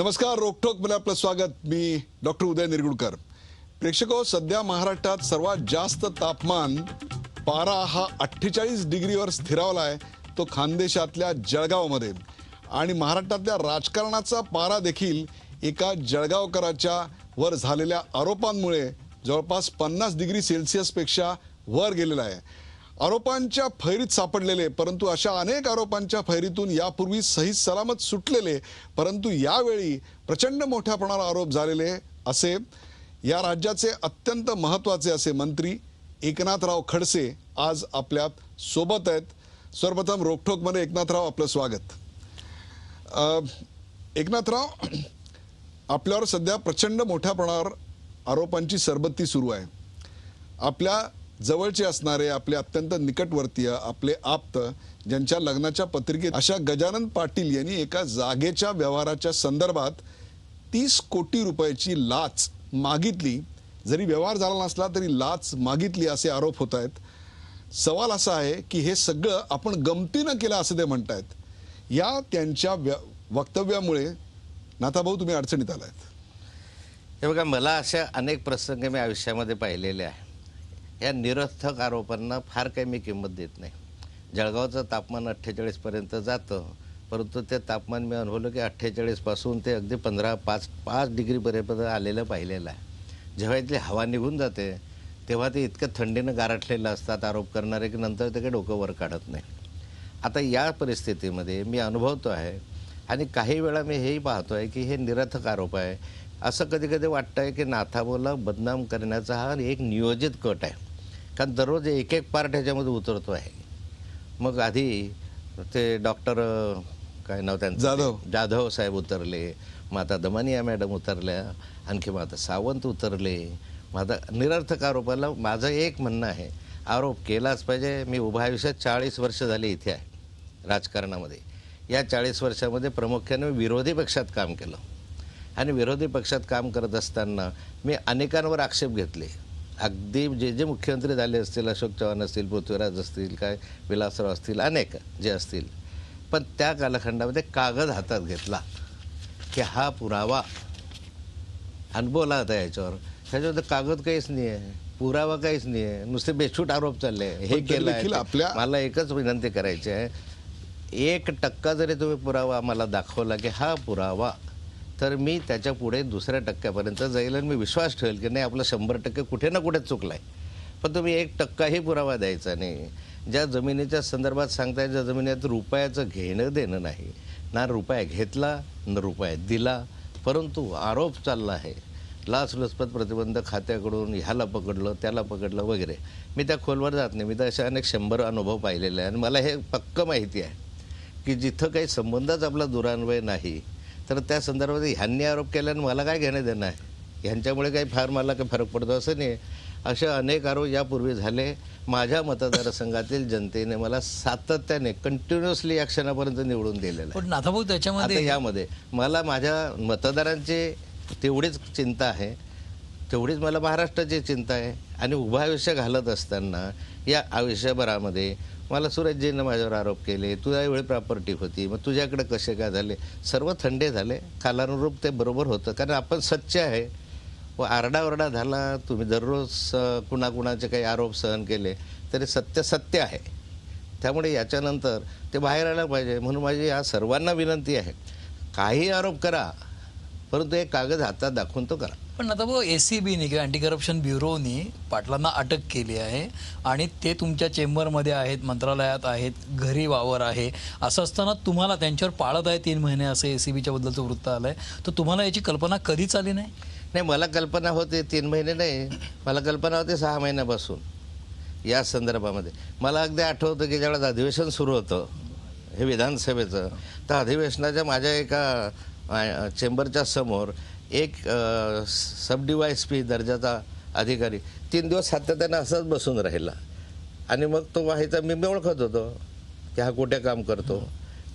नमस्कार, रोकठोक मध्ये आपलं स्वागत. मी डॉक्टर उदय निरगुडकर. प्रेक्षको, सध्या महाराष्ट्रात सर्वात जास्त तापमान पारा हा 48 डिग्रीवर स्थिरावला आहे, तो खानदेशातल्या जळगावमध्ये. आणि महाराष्ट्रातल्या राजकारणाचा पारा देखील एका जळगावकराच्या वर झालेल्या आरोपांमुळे जवळपास 50 डिग्री सेल्सिअसपेक्षा वर गेलेला आहे. आरोपांच्या फैरीत सापडलेले, परंतु अशा अनेक आरोपांच्या फैरीतून यापूर्वी सही सलामत सुटलेले, परंतु यावेळी प्रचंड मोठ्या प्रमाणावर आरोप झालेले असे या राज्याचे अत्यंत महत्त्वाचे असे मंत्री एकनाथराव खडसे आज आपल्या सोबत आहेत. सर्वप्रथम रोकठोकमध्ये एकनाथराव, आपलं स्वागत. एकनाथराव, आपल्यावर सध्या प्रचंड मोठ्या प्रमाणावर आरोपांची सरबत्ती सुरू आहे. आपल्या जवळचे असणारे, आपले अत्यंत निकटवर्तीय, आपले आप्त, ज्यांच्या लग्नाच्या पत्रिकेत अशा गजानन पाटील यांनी एका जागेच्या व्यवहाराच्या संदर्भात 30 कोटी रुपयाची लाच मागितली. जरी व्यवहार झाला नसला तरी लाच मागितली असे आरोप होत आहेत. सवाल असा आहे की हे सगळं आपण गमतीनं केलं असं ते म्हणतायत. या त्यांच्या वक्तव्यामुळे नाथाभाऊ तुम्ही अडचणीत आलात. हे बघा, मला अशा अनेक प्रसंग मी आयुष्यामध्ये पाहिलेले आहे. या निरर्थक आरोपांना फार काही मी किंमत देत नाही. जळगावचं तापमान 48 पर्यंत जातं, परंतु ते तापमान मी अनुभवलं की 48 पासून ते अगदी 5 डिग्रीपर्यंत आलेलं पाहिलेलं आहे. जेव्हा इथली हवा निघून जाते तेव्हा ते इतकं थंडीनं गारठलेलं असतात आरोप करणारे की नंतर ते काही डोकं वर काढत नाही. आता या परिस्थितीमध्ये मी अनुभवतो आहे आणि काही वेळा मी हेही पाहतो आहे की हे निरर्थक आरोप आहे. असं कधी कधी वाटतं आहे की नाथाभाऊला बदनाम करण्याचा हा एक नियोजित कट आहे, कारण दररोज एक एक पार्ट ह्याच्यामध्ये उतरतो आहे. मग आधी ते डॉक्टर काय नाव त्यांचं, जाधव साहेब उतरले, माता दमानिया मॅडम उतरल्या, आणखी माता सावंत उतरले. माझा निरर्थक आरोपाला माझं एक म्हणणं आहे, आरोप केलाच पाहिजे. मी उभा आयुष्यात 40 वर्ष झाली इथे आहे राजकारणामध्ये. या 40 वर्षामध्ये प्रामुख्याने विरोधी पक्षात काम केलं आणि विरोधी पक्षात काम करत असताना मी अनेकांवर आक्षेप घेतले. अगदी जे जे मुख्यमंत्री झाले असतील, अशोक चव्हाण असतील, पृथ्वीराज असतील, काय विलासराव असतील, अनेक जे असतील, पण त्या कालखंडामध्ये कागद हातात घेतला की हा पुरावा आणि बोला आता याच्यावर. ह्याच्यावर कागद काहीच नाही आहे, पुरावा काहीच नाही आहे, नुसते बेछूट आरोप चालले. हे केलं आहे. मला एकच विनंती करायची आहे, 1% जरी तुम्ही पुरावा आम्हाला दाखवला की हा पुरावा, तर मी त्याच्या पुढे दुसऱ्या टक्क्यापर्यंत जाईल आणि मी विश्वास ठेवेल की नाही, आपलं 100% कुठे ना कुठे चुकलं आहे. पण तुम्ही 1%ही पुरावा द्यायचा नाही. ज्या जमिनीच्या संदर्भात सांगताय, ज्या जमिनीत रुपयाचं घेणं देणं नाही, ना रुपया घेतला ना रुपया दिला, परंतु आरोप चालला आहे लाचलुचपत प्रतिबंध खात्याकडून, ह्याला पकडलं त्याला पकडलं वगैरे. मी त्या खोलवर जात नाही. मी तर अशा अनेक 100 अनुभव पाहिलेले आहे आणि मला हे पक्कं माहिती आहे की जिथं काही संबंधच आपला दुरान्वय नाही, तर त्या संदर्भात ह्यांनी आरोप केल्याने मला काय घेणं देणं आहे, ह्यांच्यामुळे काही फार मला काही फरक पडतो असं नाही. असे अनेक आरोप यापूर्वी झाले. माझ्या मतदारसंघातील जनतेने मला सातत्याने कंटिन्युअसली या क्षणापर्यंत निवडून दिलेलं आहे. पण नाथाभाऊ, त्याच्यामध्ये यामध्ये मला माझ्या मतदारांची तेवढीच चिंता आहे, तेवढीच मला महाराष्ट्राची चिंता आहे. आणि उभं आयुष्य घालत असताना या आयुष्यभरामध्ये मला सुरेशजींना माझ्यावर आरोप केले, तुझ्या वेळी प्रॉपर्टी होती, मग तुझ्याकडे कसे काय झाले, सर्व थंडे झाले. कालानुरूप ते बरोबर होतं, कारण आपण सच्चे आहे. व आरडाओरडा झाला, तुम्ही दररोज कुणाकुणाचे काही आरोप सहन केले, तरी सत्य सत्य आहे. त्यामुळे याच्यानंतर ते बाहेर आलं पाहिजे. म्हणून माझी या सर्वांना विनंती आहे, काही आरोप करा, परंतु एक कागद हातात दाखवून तो करा. पण नाथाभाऊ, ACBने किंवा अँटी करप्शन ब्युरोनी पाटलांना अटक केली आहे आणि ते तुमच्या चेंबरमध्ये आहेत, मंत्रालयात आहेत, घरी वावर आहे. असं असताना तुम्हाला त्यांच्यावर पाळत आहे 3 महिने, असं ACBच्या बद्दलचं वृत्त आलं आहे. तर तुम्हाला याची कल्पना कधीच आली नाही? नाही, मला कल्पना होते 3 महिने नाही, मला कल्पना होते 6 महिन्यापासून या संदर्भामध्ये. मला अगदी आठवतं की ज्यावेळेस अधिवेशन सुरू होतं हे विधानसभेचं, तर अधिवेशनाच्या माझ्या एका चेंबरच्या समोर एक सब DYSP दर्जाचा अधिकारी 3 दिवस सातत्याने असाच बसून राहिला. आणि मग तो व्हायचा, मी ओळखत होतो की हा कुठे काम करतो.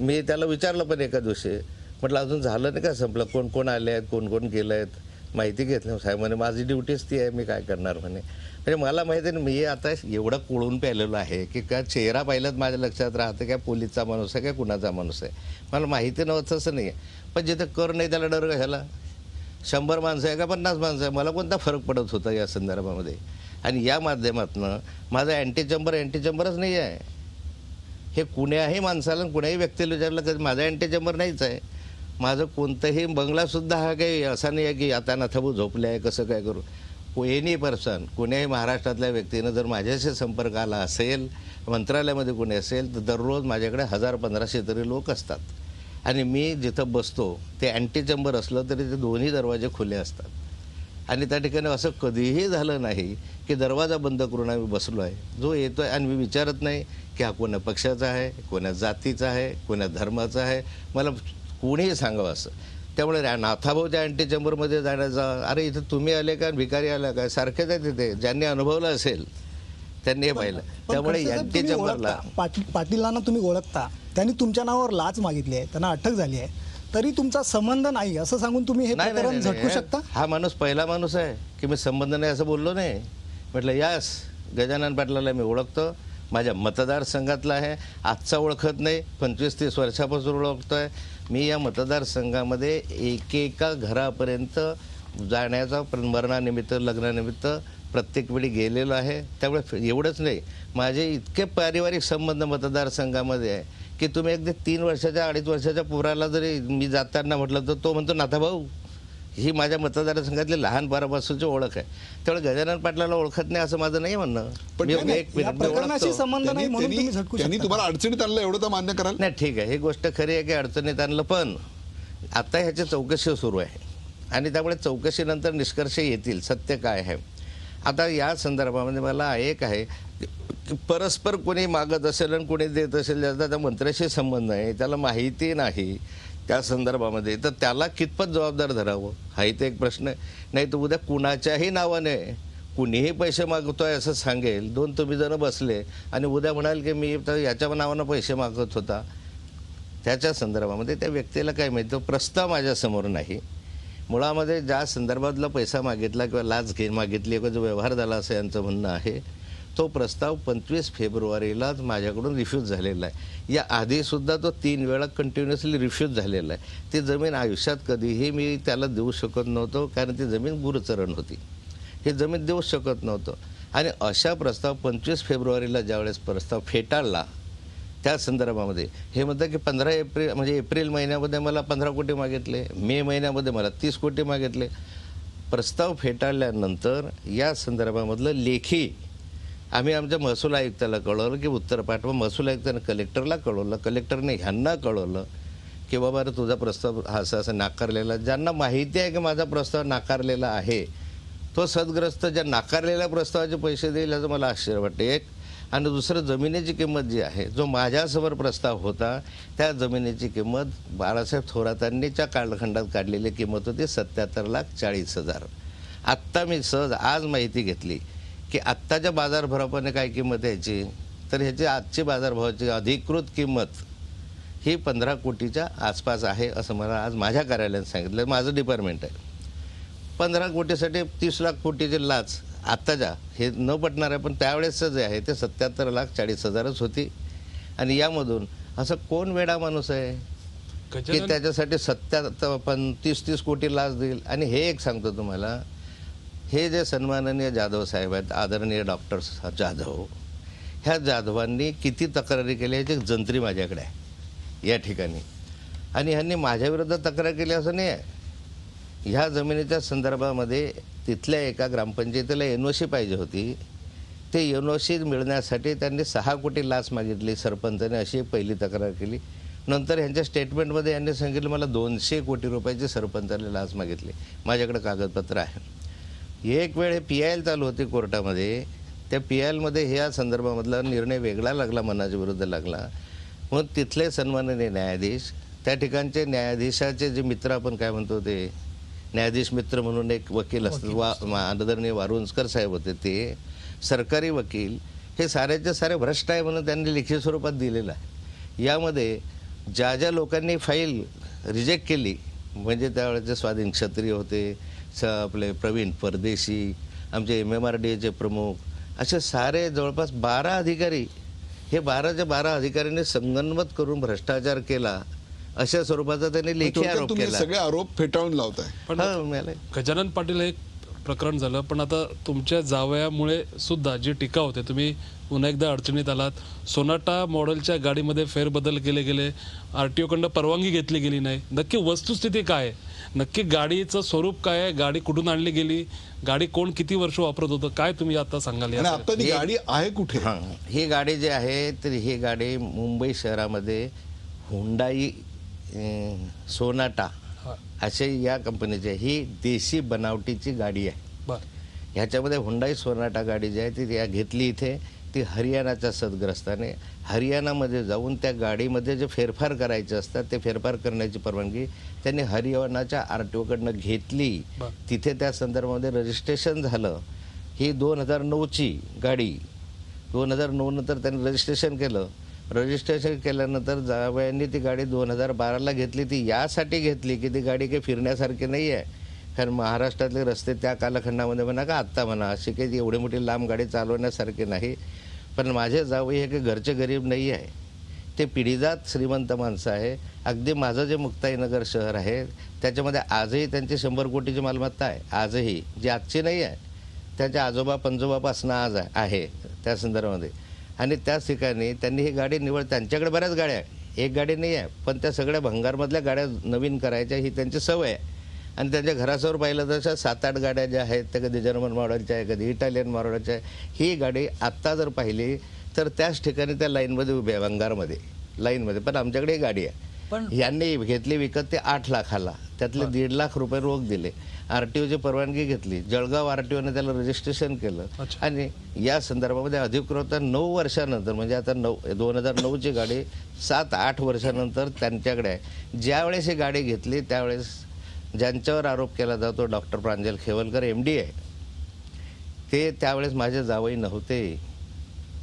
मी त्याला विचारलं पण एका दिवशी, म्हटलं अजून झालं नाही का, संपलं, कोण कोण आले आहेत, कोण कोण गेले आहेत. माहिती घेतली. साहेब म्हणे माझी ड्युटीच ती आहे, मी काय करणार म्हणे. म्हणजे मला माहिती आहे मी आता एवढं कोळून प्यालेलो आहे की काय चेहरा पाहिलाच माझ्या लक्षात राहतं काय पोलीसचा माणूस आहे काय कुणाचा माणूस आहे. मला माहिती नव्हतं असं नाही आहे, पण जिथे कर नाही त्याला डर घ्यायला. 100 माणसं आहे का 50 माणसं आहे, मला कोणता फरक पडत होता या संदर्भामध्ये. आणि या माध्यमातून माझं अँटी चेंबरच नाही आहे. हे कुण्याही माणसाला कुण्याही व्यक्तीला विचारलं तर माझं अँटी चेंबर नाहीच आहे. माझं कोणतंही बंगलासुद्धा हा काही असा नाही आहे की आता नथाबू झोपले आहे कसं काय करू. एनी पर्सन कुण्याही महाराष्ट्रातल्या व्यक्तीनं जर माझ्याशी संपर्क आला असेल, मंत्रालयामध्ये कोणी असेल, तर दररोज माझ्याकडे 1000-1500 तरी लोक असतात. आणि मी जिथं बसतो ते अँटी चेंबर असलं तरी ते दोन्ही दरवाजे खुले असतात. आणि त्या ठिकाणी असं कधीही झालं नाही की दरवाजा बंद करून आम्ही बसलो आहे. जो येतो आहे आणि मी विचारत नाही की हा कोण्या पक्षाचा आहे, कोण्या जातीचा आहे, कोण्या धर्माचा आहे, मला कोणीही सांगावं असं. त्यामुळे नाथाभाऊच्या अँटी चेंबरमध्ये जाण्याचा, अरे इथं तुम्ही आले का विकारी आला काय, सारखेच आहे तिथे. ज्यांनी अनुभवलं असेल त्यांनी हे पाहिलं. त्यामुळे अँटी चेंबरला पाटीलांना तुम्ही ओळखता, त्यांनी तुमच्या नावावर लाच मागितली आहे, त्यांना अटक झाली आहे, तरी तुमचा संबंध नाही असं सांगून तुम्ही हे प्रकरण झटकू शकता? हा माणूस पहिला माणूस आहे की मी संबंध नाही असं बोललो नाही. म्हटलं यास गजानन पाटलाला मी ओळखतो, माझ्या मतदारसंघातला आहे, आजचा ओळखत नाही, 25-30 वर्षापासून ओळखतोय. मी या मतदारसंघामध्ये एकेका घरापर्यंत जाण्याचा मरणानिमित्त लग्नानिमित्त प्रत्येक वेळी गेलेलो आहे. त्यामुळे एवढंच नाही, माझे इतके पारिवारिक संबंध मतदारसंघामध्ये आहे की तुम्ही अगदी 3 वर्षाच्या 2.5 वर्षाच्या पोराला जरी मी जाताना म्हटलं तर तो म्हणतो नाथाभाऊ. ही माझ्या मतदारसंघातली लहानपणापासूनची ओळख आहे. त्यामुळे गजानन पाटलाला ओळखत नाही असं माझं नाही म्हणणं. पण मी नाही, एक मिनिट, या मी प्रकरणाशी ओळखतो. संबंध नाही म्हणून तुम्ही झटकू त्यांनी शकता. तुम्हाला अडचणीत आणलं एवढं तर मान्य कराल. नाही ठीक आहे, ही गोष्ट खरी आहे की अडचणीत आणलं, पण आता ह्याची चौकशी सुरू आहे आणि त्यामुळे चौकशीनंतर निष्कर्ष येतील सत्य काय आहे. आता या संदर्भामध्ये मला एक आहे की परस्पर कोणी मागत असेल आणि कोणी देत असेल, ज्याचा त्या मंत्र्याशी संबंध आहे, त्याला माहिती नाही त्या संदर्भामध्ये, तर त्याला कितपत जबाबदार धरावं हाही तर एक प्रश्न आहे. नाही तर उद्या कुणाच्याही नावाने कुणीही पैसे मागतोय असं सांगेल, 2 तुम्ही जण बसले आणि उद्या म्हणाल की मी तर याच्या नावानं पैसे मागत होता. त्याच्या संदर्भामध्ये त्या व्यक्तीला काय माहिती, तो प्रस्ताव माझ्यासमोर नाही. मुळामध्ये ज्या संदर्भातला पैसा मागितला किंवा लाच मागितली किंवा जो व्यवहार झाला असं यांचं म्हणणं आहे, तो प्रस्ताव 25 फेब्रुवारीलाच माझ्याकडून रिफ्यूज झालेला आहे. या आधीसुद्धा तो 3 वेळा कंटिन्युअसली रिफ्यूज झालेला आहे. ती जमीन आयुष्यात कधीही मी त्याला देऊ शकत नव्हतो, कारण ती जमीन गुरचरण होती. ही जमीन देऊ शकत नव्हतं. आणि अशा प्रस्ताव 25 फेब्रुवारीला ज्यावेळेस प्रस्ताव फेटाळला, त्या संदर्भामध्ये हे म्हणतं की 15 एप्रिल म्हणजे एप्रिल महिन्यामध्ये मला 15 कोटी मागितले, मे महिन्यामध्ये मला 30 कोटी मागितले. प्रस्ताव फेटाळल्यानंतर या संदर्भामधलं लेखी आम्ही आमच्या महसूल आयुक्ताला कळवलं की उत्तर पाठवा. महसूल आयुक्तानं कलेक्टरला कळवलं, कलेक्टरने ह्यांना कळवलं की बाबा अरे तुझा प्रस्ताव हा असं नाकारलेला. ज्यांना माहिती आहे की माझा प्रस्ताव नाकारलेला आहे, तो सदग्रस्त ज्या नाकारलेल्या प्रस्तावाचे पैसे देईल याचं मला आश्चर्य वाटतं एक. आणि दुसरं, जमिनीची किंमत जी आहे, जो माझ्यासमोर प्रस्ताव होता त्या जमिनीची किंमत बाळासाहेब थोरातांनीच्या कालखंडात काढलेली किंमत होती 77,40,000. आत्ता मी सहज आज माहिती घेतली की आत्ताच्या बाजारभावाने काय किंमत याची, तर ह्याची आजची बाजारभावाची अधिकृत किंमत ही 15 कोटीच्या आसपास आहे असं मला आज माझ्या कार्यालयाने सांगितलं. माझं डिपार्टमेंट आहे. 15 कोटीसाठी 30 लाख कोटीची लाच आत्ताच्या, हे न पटणार आहे, पण त्यावेळेसचं जे आहे ते 77,40,000च होती. आणि यामधून असं कोण वेडा माणूस आहे की त्याच्यासाठी 30 कोटी लाच देईल. आणि हे एक सांगतो तुम्हाला, हे जे सन्माननीय जाधव साहेब आहेत, आदरणीय डॉक्टर जाधव, ह्या जाधवांनी किती तक्रारी केल्या याची जंत्री माझ्याकडे आहे या ठिकाणी. आणि ह्यांनी माझ्याविरुद्ध तक्रार केली असं नाही आहे. ह्या जमिनीच्या संदर्भामध्ये तिथल्या एका ग्रामपंचायतीला NOC पाहिजे होती. ते NOC मिळण्यासाठी त्यांनी 6 कोटी लाच मागितली सरपंचाने, अशी पहिली तक्रार केली. नंतर ह्यांच्या स्टेटमेंटमध्ये यांनी सांगितलं मला 200 कोटी रुपयाची सरपंचाने लाच मागितली. माझ्याकडे कागदपत्र आहे. एक वेळ हे PIL चालू होते कोर्टामध्ये, त्या PILमध्ये ह्या संदर्भामधला निर्णय वेगळा लागला, मनाच्या विरुद्ध लागला. म्हणून तिथले सन्माननीय न्यायाधीश, त्या ठिकाणचे न्यायाधीशाचे जे मित्र आपण काय म्हणतो ते न्यायाधीश मित्र म्हणून एक वकील असतात, आदरणीय वारुंजकर साहेब होते, ते सरकारी वकील, हे साऱ्याचे सारे भ्रष्ट आहे म्हणून त्यांनी लिखित स्वरूपात दिलेलं आहे. यामध्ये ज्या ज्या लोकांनी फाईल रिजेक्ट केली, म्हणजे त्यावेळेचे स्वाधीन क्षत्रिय होते, आपले प्रवीण परदेशी, आमचे MMRDAचे प्रमुख, असे सारे जवळपास 12 अधिकारी, हे 12च्या 12 अधिकाऱ्यांनी संगनमत करून भ्रष्टाचार केला अशा स्वरूपाचा त्यांनी लेखी थोडक्यात आरोप तुम्ही केला. सगळे आरोप फेटाळून लावताय. पण हा, मिळालंय. गजानन पाटील हे एक प्रकरण झालं, पण आता तुमच्या जावयामुळे सुद्धा जी टीका होते, तुम्ही पुन्हा एकदा अडचणीत आलात. सोनाटा मॉडेलच्या गाडीमध्ये फेरबदल केले गेले, RTO कडनं परवानगी घेतली गेली नाही. नक्की वस्तुस्थिती काय आहे? नक्की गाडीचं स्वरूप काय आहे? गाडी कुठून आणली गेली? गाडी कोण किती वर्ष वापरत होतं? काय तुम्ही आता सांगाल आणि या? आता ती गाडी आहे कुठे? हां, ही गाडी जी आहे तर ही गाडी मुंबई शहरामध्ये हुंडाई सोनाटा असे या कंपनीची आहे. ही देशी बनावटीची गाडी आहे. बर. ह्याच्यामध्ये हुंडाई सोनाटा गाडी जी आहे ती घेतली इथे, ती हरियाणाच्या सदग्रस्ताने हरियाणामध्ये जाऊन त्या गाडीमध्ये जे फेरफार करायचे असतात ते फेरफार करण्याची परवानगी त्यांनी हरियाणाच्या RTO कडनं घेतली. बर. तिथे त्या संदर्भामध्ये रजिस्ट्रेशन झालं. ही 2009ची गाडी, 2009 नंतर त्यांनी रजिस्ट्रेशन केलं. रजिस्ट्रेशन केल्यानंतर जावयांनी ती गाडी 2012ला घेतली. ती यासाठी घेतली की ती गाडी काही फिरण्यासारखी नाही आहे, कारण महाराष्ट्रातले रस्ते त्या कालखंडामध्ये म्हणा का आत्ता म्हणा अशी काही एवढी मोठी लांब गाडी चालवण्यासारखी नाही. पण माझे जावई हे काही घरचे गरीब नाही आहे, ते पिढीजात श्रीमंत माणसं आहे. अगदी माझं जे मुक्ताईनगर शहर आहे त्याच्यामध्ये आजही त्यांची 100 कोटीची मालमत्ता आहे. आजही, जी आजची नाही आहे, त्यांच्या आजोबा पंजोबापासून आज आहे त्या संदर्भामध्ये. आणि त्याच ठिकाणी त्यांनी ही गाडी निवड, त्यांच्याकडे बऱ्याच गाड्या आहे, एक गाडी नाही आहे, पण त्या सगळ्या भंगारमधल्या गाड्या नवीन करायच्या ही त्यांची सवय आहे. आणि त्यांच्या घरासमोर पाहिलं तर 7-8 गाड्या ज्या आहेत त्या कधी जर्मन मॉडेलच्या आहे, कधी इटालियन मॉडेलच्या आहे. ही गाडी आत्ता जर पाहिली तर त्याच ठिकाणी त्या लाईनमध्ये उभ्या आहे, भंगारमध्ये लाईनमध्ये. पण आमच्याकडे ही गाडी आहे. पण यांनी घेतली विकत ते 8 लाखाला, त्यातले 1.5 लाख रुपये रोख दिले. RTOची परवानगी घेतली, जळगाव RTOने त्याला रजिस्ट्रेशन केलं. अच्छा. आणि या संदर्भामध्ये अधिकृत 9 वर्षानंतर, म्हणजे आता 2009ची गाडी 7-8 वर्षानंतर त्यांच्याकडे आहे. ज्यावेळेस ही गाडी घेतली त्यावेळेस ज्यांच्यावर आरोप केला जातो डॉक्टर प्रांजल खेवलकर MD आहे, ते त्यावेळेस माझे जावई नव्हते.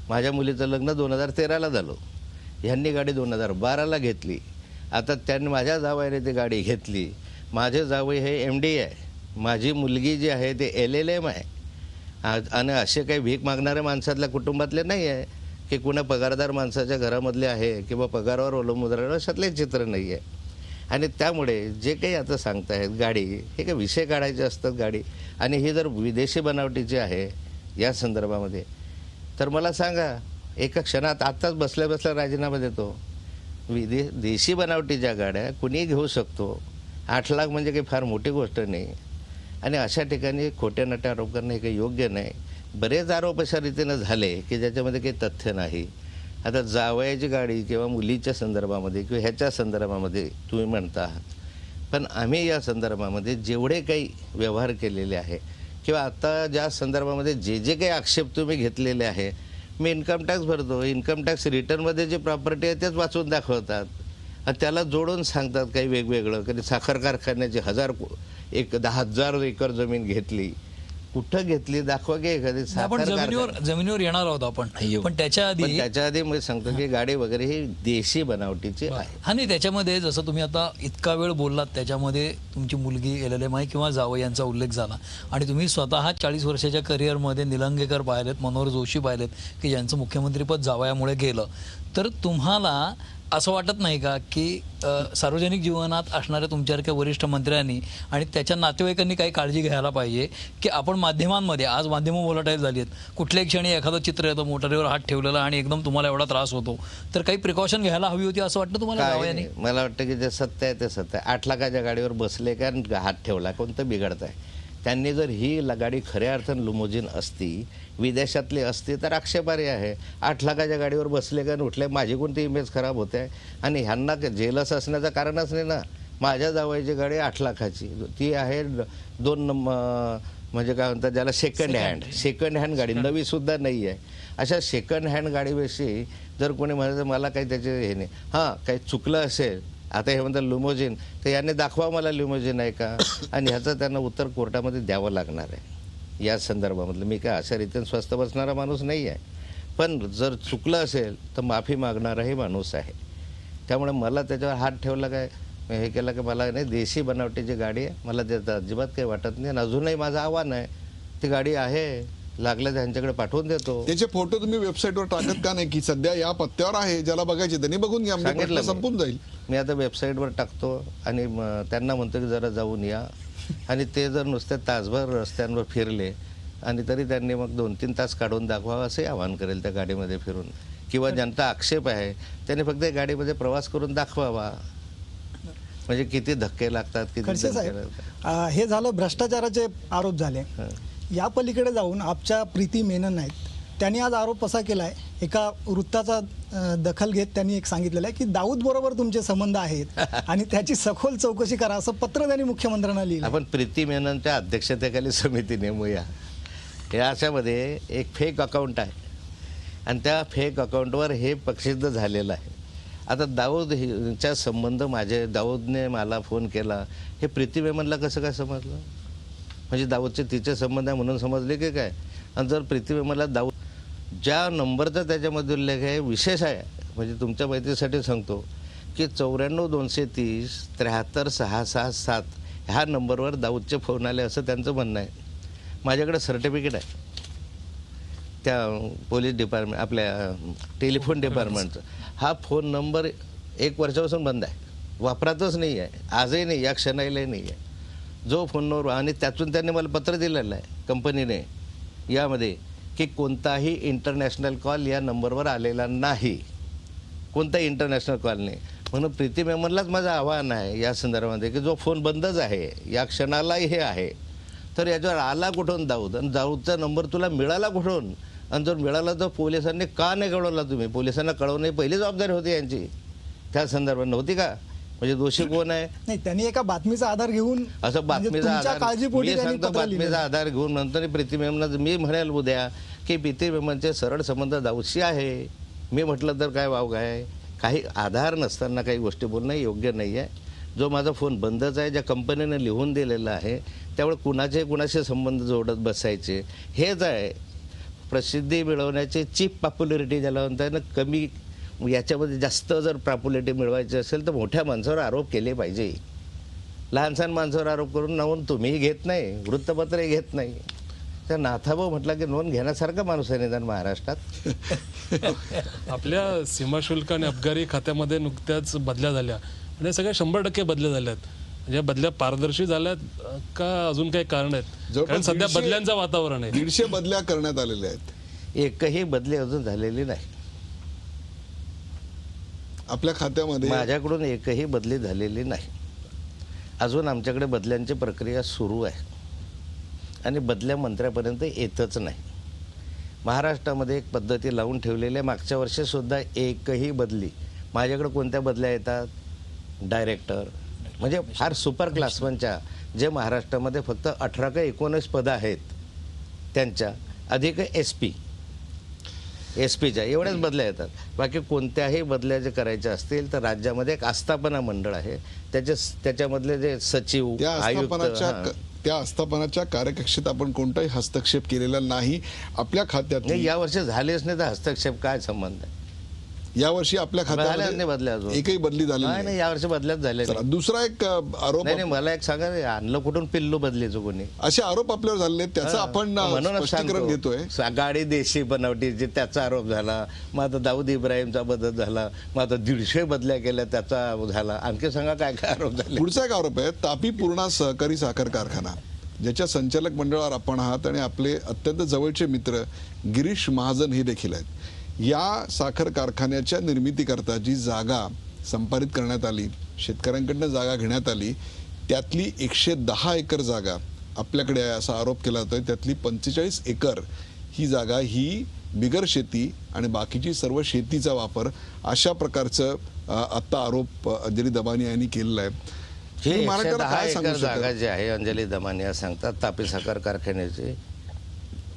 माझ्या मुलीचं लग्न 2013ला झालं, ह्यांनी गाडी 2012ला घेतली. आता त्यांनी माझ्या जावयाने ती गाडी घेतली. माझे जावई हे MD आहे, माझी मुलगी जी आहे ते LLM आहे. आणि असे काही भीक मागणाऱ्या माणसातल्या कुटुंबातले नाही आहे की कुणा पगारदार माणसाच्या घरामधले आहे किंवा पगारावर अवलंबून राहणं, अशातले चित्र नाही आहे. आणि त्यामुळे जे काही आता सांगतायत गाडी, हे काही विषय काढायचे असतात गाडी, आणि ही जर विदेशी बनावटीची आहे या संदर्भामध्ये, तर मला सांगा एका क्षणात आत्ताच बसल्या बसल्या राजीनामा देतो. देशी बनावटीच्या गाड्या कुणीही घेऊ शकतो. 8 लाख म्हणजे काही फार मोठी गोष्ट नाही. आणि अशा ठिकाणी खोट्या नाट्या आरोप करणं हे काही योग्य नाही. बरेच आरोप अशा रीतीनं झाले की ज्याच्यामध्ये काही तथ्य नाही. आता जावयाची गाडी किंवा मुलीच्या संदर्भामध्ये किंवा ह्याच्या संदर्भामध्ये तुम्ही म्हणता आहात, पण आम्ही या संदर्भामध्ये जेवढे काही व्यवहार केलेले आहे किंवा आता ज्या संदर्भामध्ये जे काही आक्षेप तुम्ही घेतलेले आहे, मी इन्कम टॅक्स भरतो, इन्कम टॅक्स रिटर्नमध्ये जी प्रॉपर्टी आहे तेच वाचून दाखवतात आणि त्याला जोडून सांगतात काही वेगवेगळं. कधी साखर कारखान्याची 10,000 एकर जमीन घेतली, कुठं घेतली दाखवा की एखादी आपण साखर जमिनीवर येणार आहोत आपण, पण त्याच्या पण आधी त्याच्या आधी मी सांगतो की गाडी वगैरे ही देशी बनावटीची आहे. हा नाही, त्याच्यामध्ये जसं तुम्ही आता इतका वेळ बोललात, त्याच्यामध्ये तुमची मुलगी LLM आहे किंवा जावई यांचा उल्लेख झाला, आणि तुम्ही स्वतः 40 वर्षाच्या करिअरमध्ये निलंगेकर पाहिलेत, मनोहर जोशी पाहिलेत की ज्यांचं मुख्यमंत्रीपद जावयामुळे गेलं. तर तुम्हाला असं वाटत नाही का की सार्वजनिक जीवनात असणाऱ्या तुमच्यासारख्या वरिष्ठ मंत्र्यांनी आणि त्याच्या नातेवाईकांनी काही काळजी घ्यायला पाहिजे की आपण माध्यमांमध्ये, आज माध्यमं व्होलटाईल झाली आहेत, कुठल्याही क्षणी एखादं चित्र येतं मोटारीवर हात ठेवलेला आणि एकदम तुम्हाला एवढा त्रास होतो, तर काही प्रिकॉशन घ्यायला हवी होती असं वाटतं तुम्हाला काय जावयाने? नाही. मला वाटतं की जे सत्य आहे ते सत्य आहे. 8 लाखाच्या गाडीवर बसले का आणि हात ठेवला, कोणतं बिघडत आहे? त्यांनी जर ही गाडी खऱ्या अर्थानं लुमोजिन असती, विदेशातली असती, तर आक्षेपार्ह आहे. 8 लाखाच्या गाडीवर बसले का उठले, माझी कोणती इमेज खराब होते? आणि ह्यांना जेलस असण्याचं कारणच नाही ना. माझ्या जावयाची गाडी 8 लाखाची, ती आहे 2 म्हणजे काय म्हणतात ज्याला सेकंड हँड गाडी, नवी सुद्धा नाही आहे. अशा सेकंड हँड गाडीविषयी जर कोणी म्हणायचं मला काही त्याचे हे नाही, हां काही चुकलं असेल, आता हे म्हणतात लुमोजिन, तर यांनी दाखवा मला लुमोजिन आहे का, आणि ह्याचं त्यांना उत्तर कोर्टामध्ये द्यावं लागणार आहे. या संदर्भामधलं मी काय अशा रीतीने स्वस्त बसणारा माणूस नाही आहे, पण जर चुकलं असेल तर माफी मागणाराही माणूस आहे. त्यामुळे मला त्याच्यावर हात ठेवला काय, मी हे केलं की मला नाही देशी बनावटीची गाडी आहे, मला त्याचं अजिबात काही वाटत नाही आणि अजूनही माझं आव्हान आहे, ती गाडी आहे, लागलं त्यांच्याकडे पाठवून देतो. त्याचे फोटो तुम्ही वेबसाईटवर टाकत का नाही की सध्या या पत्त्यावर आहे, ज्याला बघायचे त्यांनी बघून घ्या, म्हणजे सांगितलं प्रश्न मी. संपून जाईल. मी आता वेबसाईटवर टाकतो आणि त्यांना म्हणतो की जरा जाऊन या, आणि ते जर नुसते तासभर रस्त्यांवर फिरले आणि तरी त्यांनी मग 2-3 तास काढून दाखवावं असंही आवाहन करेल त्या गाडीमध्ये फिरून. किंवा ज्यांचा आक्षेप आहे त्यांनी फक्त गाडीमध्ये प्रवास करून दाखवावा, म्हणजे किती धक्के लागतात, किती खडसे धक्के साहेब, लागतात. हे झालं भ्रष्टाचाराचे आरोप झाले. या पलीकडे जाऊन आमच्या प्रीती मेनन आहेत, त्यांनी आज आरोप असा केला आहे, एका वृत्ताचा दखल घेत त्यांनी एक सांगितलेलं आहे की दाऊद बरोबर तुमचे संबंध आहेत आणि त्याची सखोल चौकशी करा, असं पत्र त्यांनी मुख्यमंत्र्यांना लिहिलं. आपण प्रीती मेननच्या अध्यक्षतेखाली समिती नेमूया. याच्यामध्ये एक फेक अकाउंट आहे आणि त्या फेक अकाउंटवर हे प्रसिद्ध झालेलं आहे. आता दाऊदचा संबंध माझे, दाऊदने मला फोन केला, हे प्रीती मेमनला कसं काय समजलं? म्हणजे दाऊदचे तिचे संबंध आहे म्हणून समजले की काय? आणि जर प्रीती मेमनला दाऊद ज्या नंबरचा त्याच्यामध्ये उल्लेख आहे विशेष आहे, म्हणजे तुमच्या माहितीसाठी सांगतो की 94-230 73-667 ह्या नंबरवर दाऊदचे फोन आले असं त्यांचं म्हणणं आहे. माझ्याकडे सर्टिफिकेट आहे त्या पोलीस डिपार्टमेंट, आपल्या टेलिफोन डिपार्टमेंटचं. हा फोन नंबर 1 वर्षापासून बंद आहे, वापरातच नाही आहे, आजही नाही, या क्षणालाही नाही आहे. जो फोन नंबर, आणि त्यातून त्यांनी मला पत्र दिलेलं आहे कंपनीने यामध्ये की कोणताही इंटरनॅशनल कॉल या नंबरवर आलेला नाही, कोणताही इंटरनॅशनल कॉल नाही. म्हणून प्रीती मेमनलाच माझं आव्हान आहे या संदर्भामध्ये की जो फोन बंदच आहे, या क्षणालाही हे आहे, तर याच्यावर आला कुठून दाऊद, आणि दाऊदचा नंबर तुला मिळाला कुठून, आणि जर मिळाला तर पोलिसांनी का नाही कळवला? तुम्ही पोलिसांना कळवणे पहिली जबाबदारी होती यांची, त्या संदर्भात नव्हती का? म्हणजे दोषी कोण आहे? नाही, त्यांनी एका बातमीचा आधार घेऊन, असं म्हणजे बातमीचा तुमच्या आधार, काळजीपोटी मी त्यांनी सांगतो पत्र लिहिलं. बातमीचा आधार घेऊन नंतर प्रीती मेमनला मी म्हणेल उद्या की प्रीती मेमनचे सरळ संबंध दाऊदशी आहे, मी म्हटलं तर काय वाव काय? काही आधार नसताना काही गोष्टी बोलणं योग्य नाही आहे. जो माझा फोन बंदच आहे, ज्या कंपनीने लिहून दिलेला आहे, त्यामुळे कुणाचे संबंध जोडत बसायचे, हेच आहे प्रसिद्धी मिळवण्याचे चीप पॉप्युलरिटी ज्याला म्हणतात ना, कमी, याच्यामध्ये जास्त जर पॉप्युलरिटी मिळवायची असेल तर मोठ्या माणसावर आरोप केले पाहिजे. लहानसहान माणसावर आरोप करून नोंद तुम्हीही घेत नाही, वृत्तपत्रही घेत नाही. तर नाथाभाऊ म्हटलं की नोंद घेण्यासारखा माणूस आहे निदान महाराष्ट्रात. आपल्या सीमाशुल्क आणि अबकारी खात्यामध्ये नुकत्याच बदल्या झाल्या आणि या सगळ्या 100% बदल्या झाल्यात. म्हणजे बदल्या पारदर्शी झाल्यात का अजून काही कारण आहेत? जवळपास कारण सध्या 150 बदल्यांचं वातावरण आहे. 150 बदल्या करण्यात आलेल्या आहेत. एकही बदली अजून झालेली नाही आपल्या खात्यामध्ये. माझ्याकडून एकही बदली झालेली नाही. अजून आमच्याकडे बदल्यांची प्रक्रिया सुरू आहे आणि बदल्या मंत्र्यापर्यंत येतच नाही. महाराष्ट्रामध्ये एक पद्धती लावून ठेवलेली आहे. मागच्या वर्षीसुद्धा एकही बदली, माझ्याकडे कोणत्या बदल्या येतात? डायरेक्टर, म्हणजे फार सुपर क्लासमनच्या, जे महाराष्ट्रामध्ये फक्त 18 का 19 पदं आहेत त्यांच्या, अधिक एसपीच्या एवढ्याच बदल्या येतात. बाकी कोणत्याही बदल्या जे करायच्या असतील तर राज्यामध्ये एक आस्थापना मंडळ आहे, त्याच्यामधले जे सचिव, आयुक्त, त्या आस्थापनाच्या कार्यकक्षेत आपण कोणताही हस्तक्षेप केलेला नाही. आपल्या खात्यात यावर्षी झालेच नाही तर हस्तक्षेप काय संबंध आहे? यावर्षी आपल्या झाल्या नाही खात्यात बदल्या अजून, एकही बदली झाली नाही नाही, यावर्षी बदल्याच झाले चला, दुसरा एक आरोप, नाही. मला एक सांगा, आणलं कुठून पिल्लू बदलीचं कोणी? असे आरोप आपल्यावर झाले, त्याचं आपण म्हणूनच स्पष्टीकरण घेतोय. गाडी देशी बनावटीची, त्याचा आरोप झाला. मग आता दाऊद इब्राहिमचा बदल झाला. मग आता 150 बदल्या केल्या, त्याचा झाला. आणखी सांगा काय काय आरोप झाले? पुढचा एक आरोप आहे तापी पूर्णा सहकारी साखर कारखाना, ज्याच्या संचालक मंडळावर आपण आहात आणि आपले अत्यंत जवळचे मित्र गिरीश महाजन हे देखील आहेत. या साखर कारखान्याच्या निर्मितीकरता जी जागा संपादित करण्यात आली, शेतकऱ्यांकडनं जागा घेण्यात आली, त्यातली 110 एकर जागा आपल्याकडे आहे असा आरोप केला जातोय. त्यातली 45 एकर ही जागा ही बिगर शेती आणि बाकीची सर्व शेतीचा वापर, अशा प्रकारचं आता आरोप अंजली दमानिया यांनी केलेला आहे. हे महाराष्ट्राला 110 काय सांगू एकर शकाल? जागा जी आहे, अंजली दमानिया सांगतात तापी साखर कारखान्याची,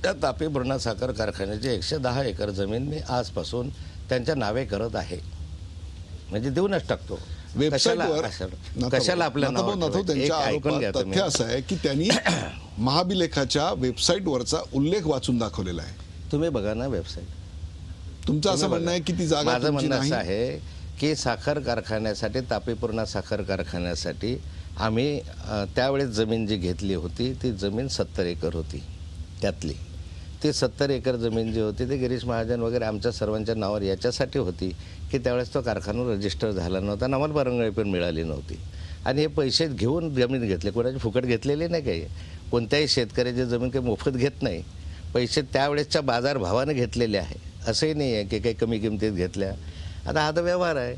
त्या तापी पूर्णा साखर कारखान्याची 110 एकर जमीन मी आजपासून त्यांच्या नावे करत आहे, म्हणजे देऊनच टाकतो. वेबसाईटवर कशाला आपल्या त्यांच्या आरोपात तथ्य असं आहे की त्यांनी महाभिलेखाच्या वेबसाईटवरचा उल्लेख वाचून दाखवलेला आहे. तुम्ही बघा ना वेबसाईट. तुमचं असं म्हणणं आहे की ती जागा माझं तुमची म्हणणं नाही? असं आहे की साखर कारखान्यासाठी, तापी पूर्णा साखर कारखान्यासाठी आम्ही त्यावेळेस जमीन जी घेतली होती ती जमीन 70 एकर होती. त्यातली ती 70 एकर जमीन जी होती ती गिरीश महाजन वगैरे आमच्या सर्वांच्या नावावर याच्यासाठी होती की त्यावेळेस तो कारखाना रजिस्टर झाला नव्हता आणि आम्हाला परवानगी पण मिळाली नव्हती. आणि हे पैसे घेऊन जमीन घेतले, कोणाची फुकट घेतलेली नाही. काही कोणत्याही शेतकऱ्याची जमीन काही मोफत घेत नाही. पैसे त्यावेळेसच्या बाजारभावाने घेतलेले आहे. असंही नाही आहे की काही कमी किमतीत घेतल्या. आता हा तर व्यवहार आहे.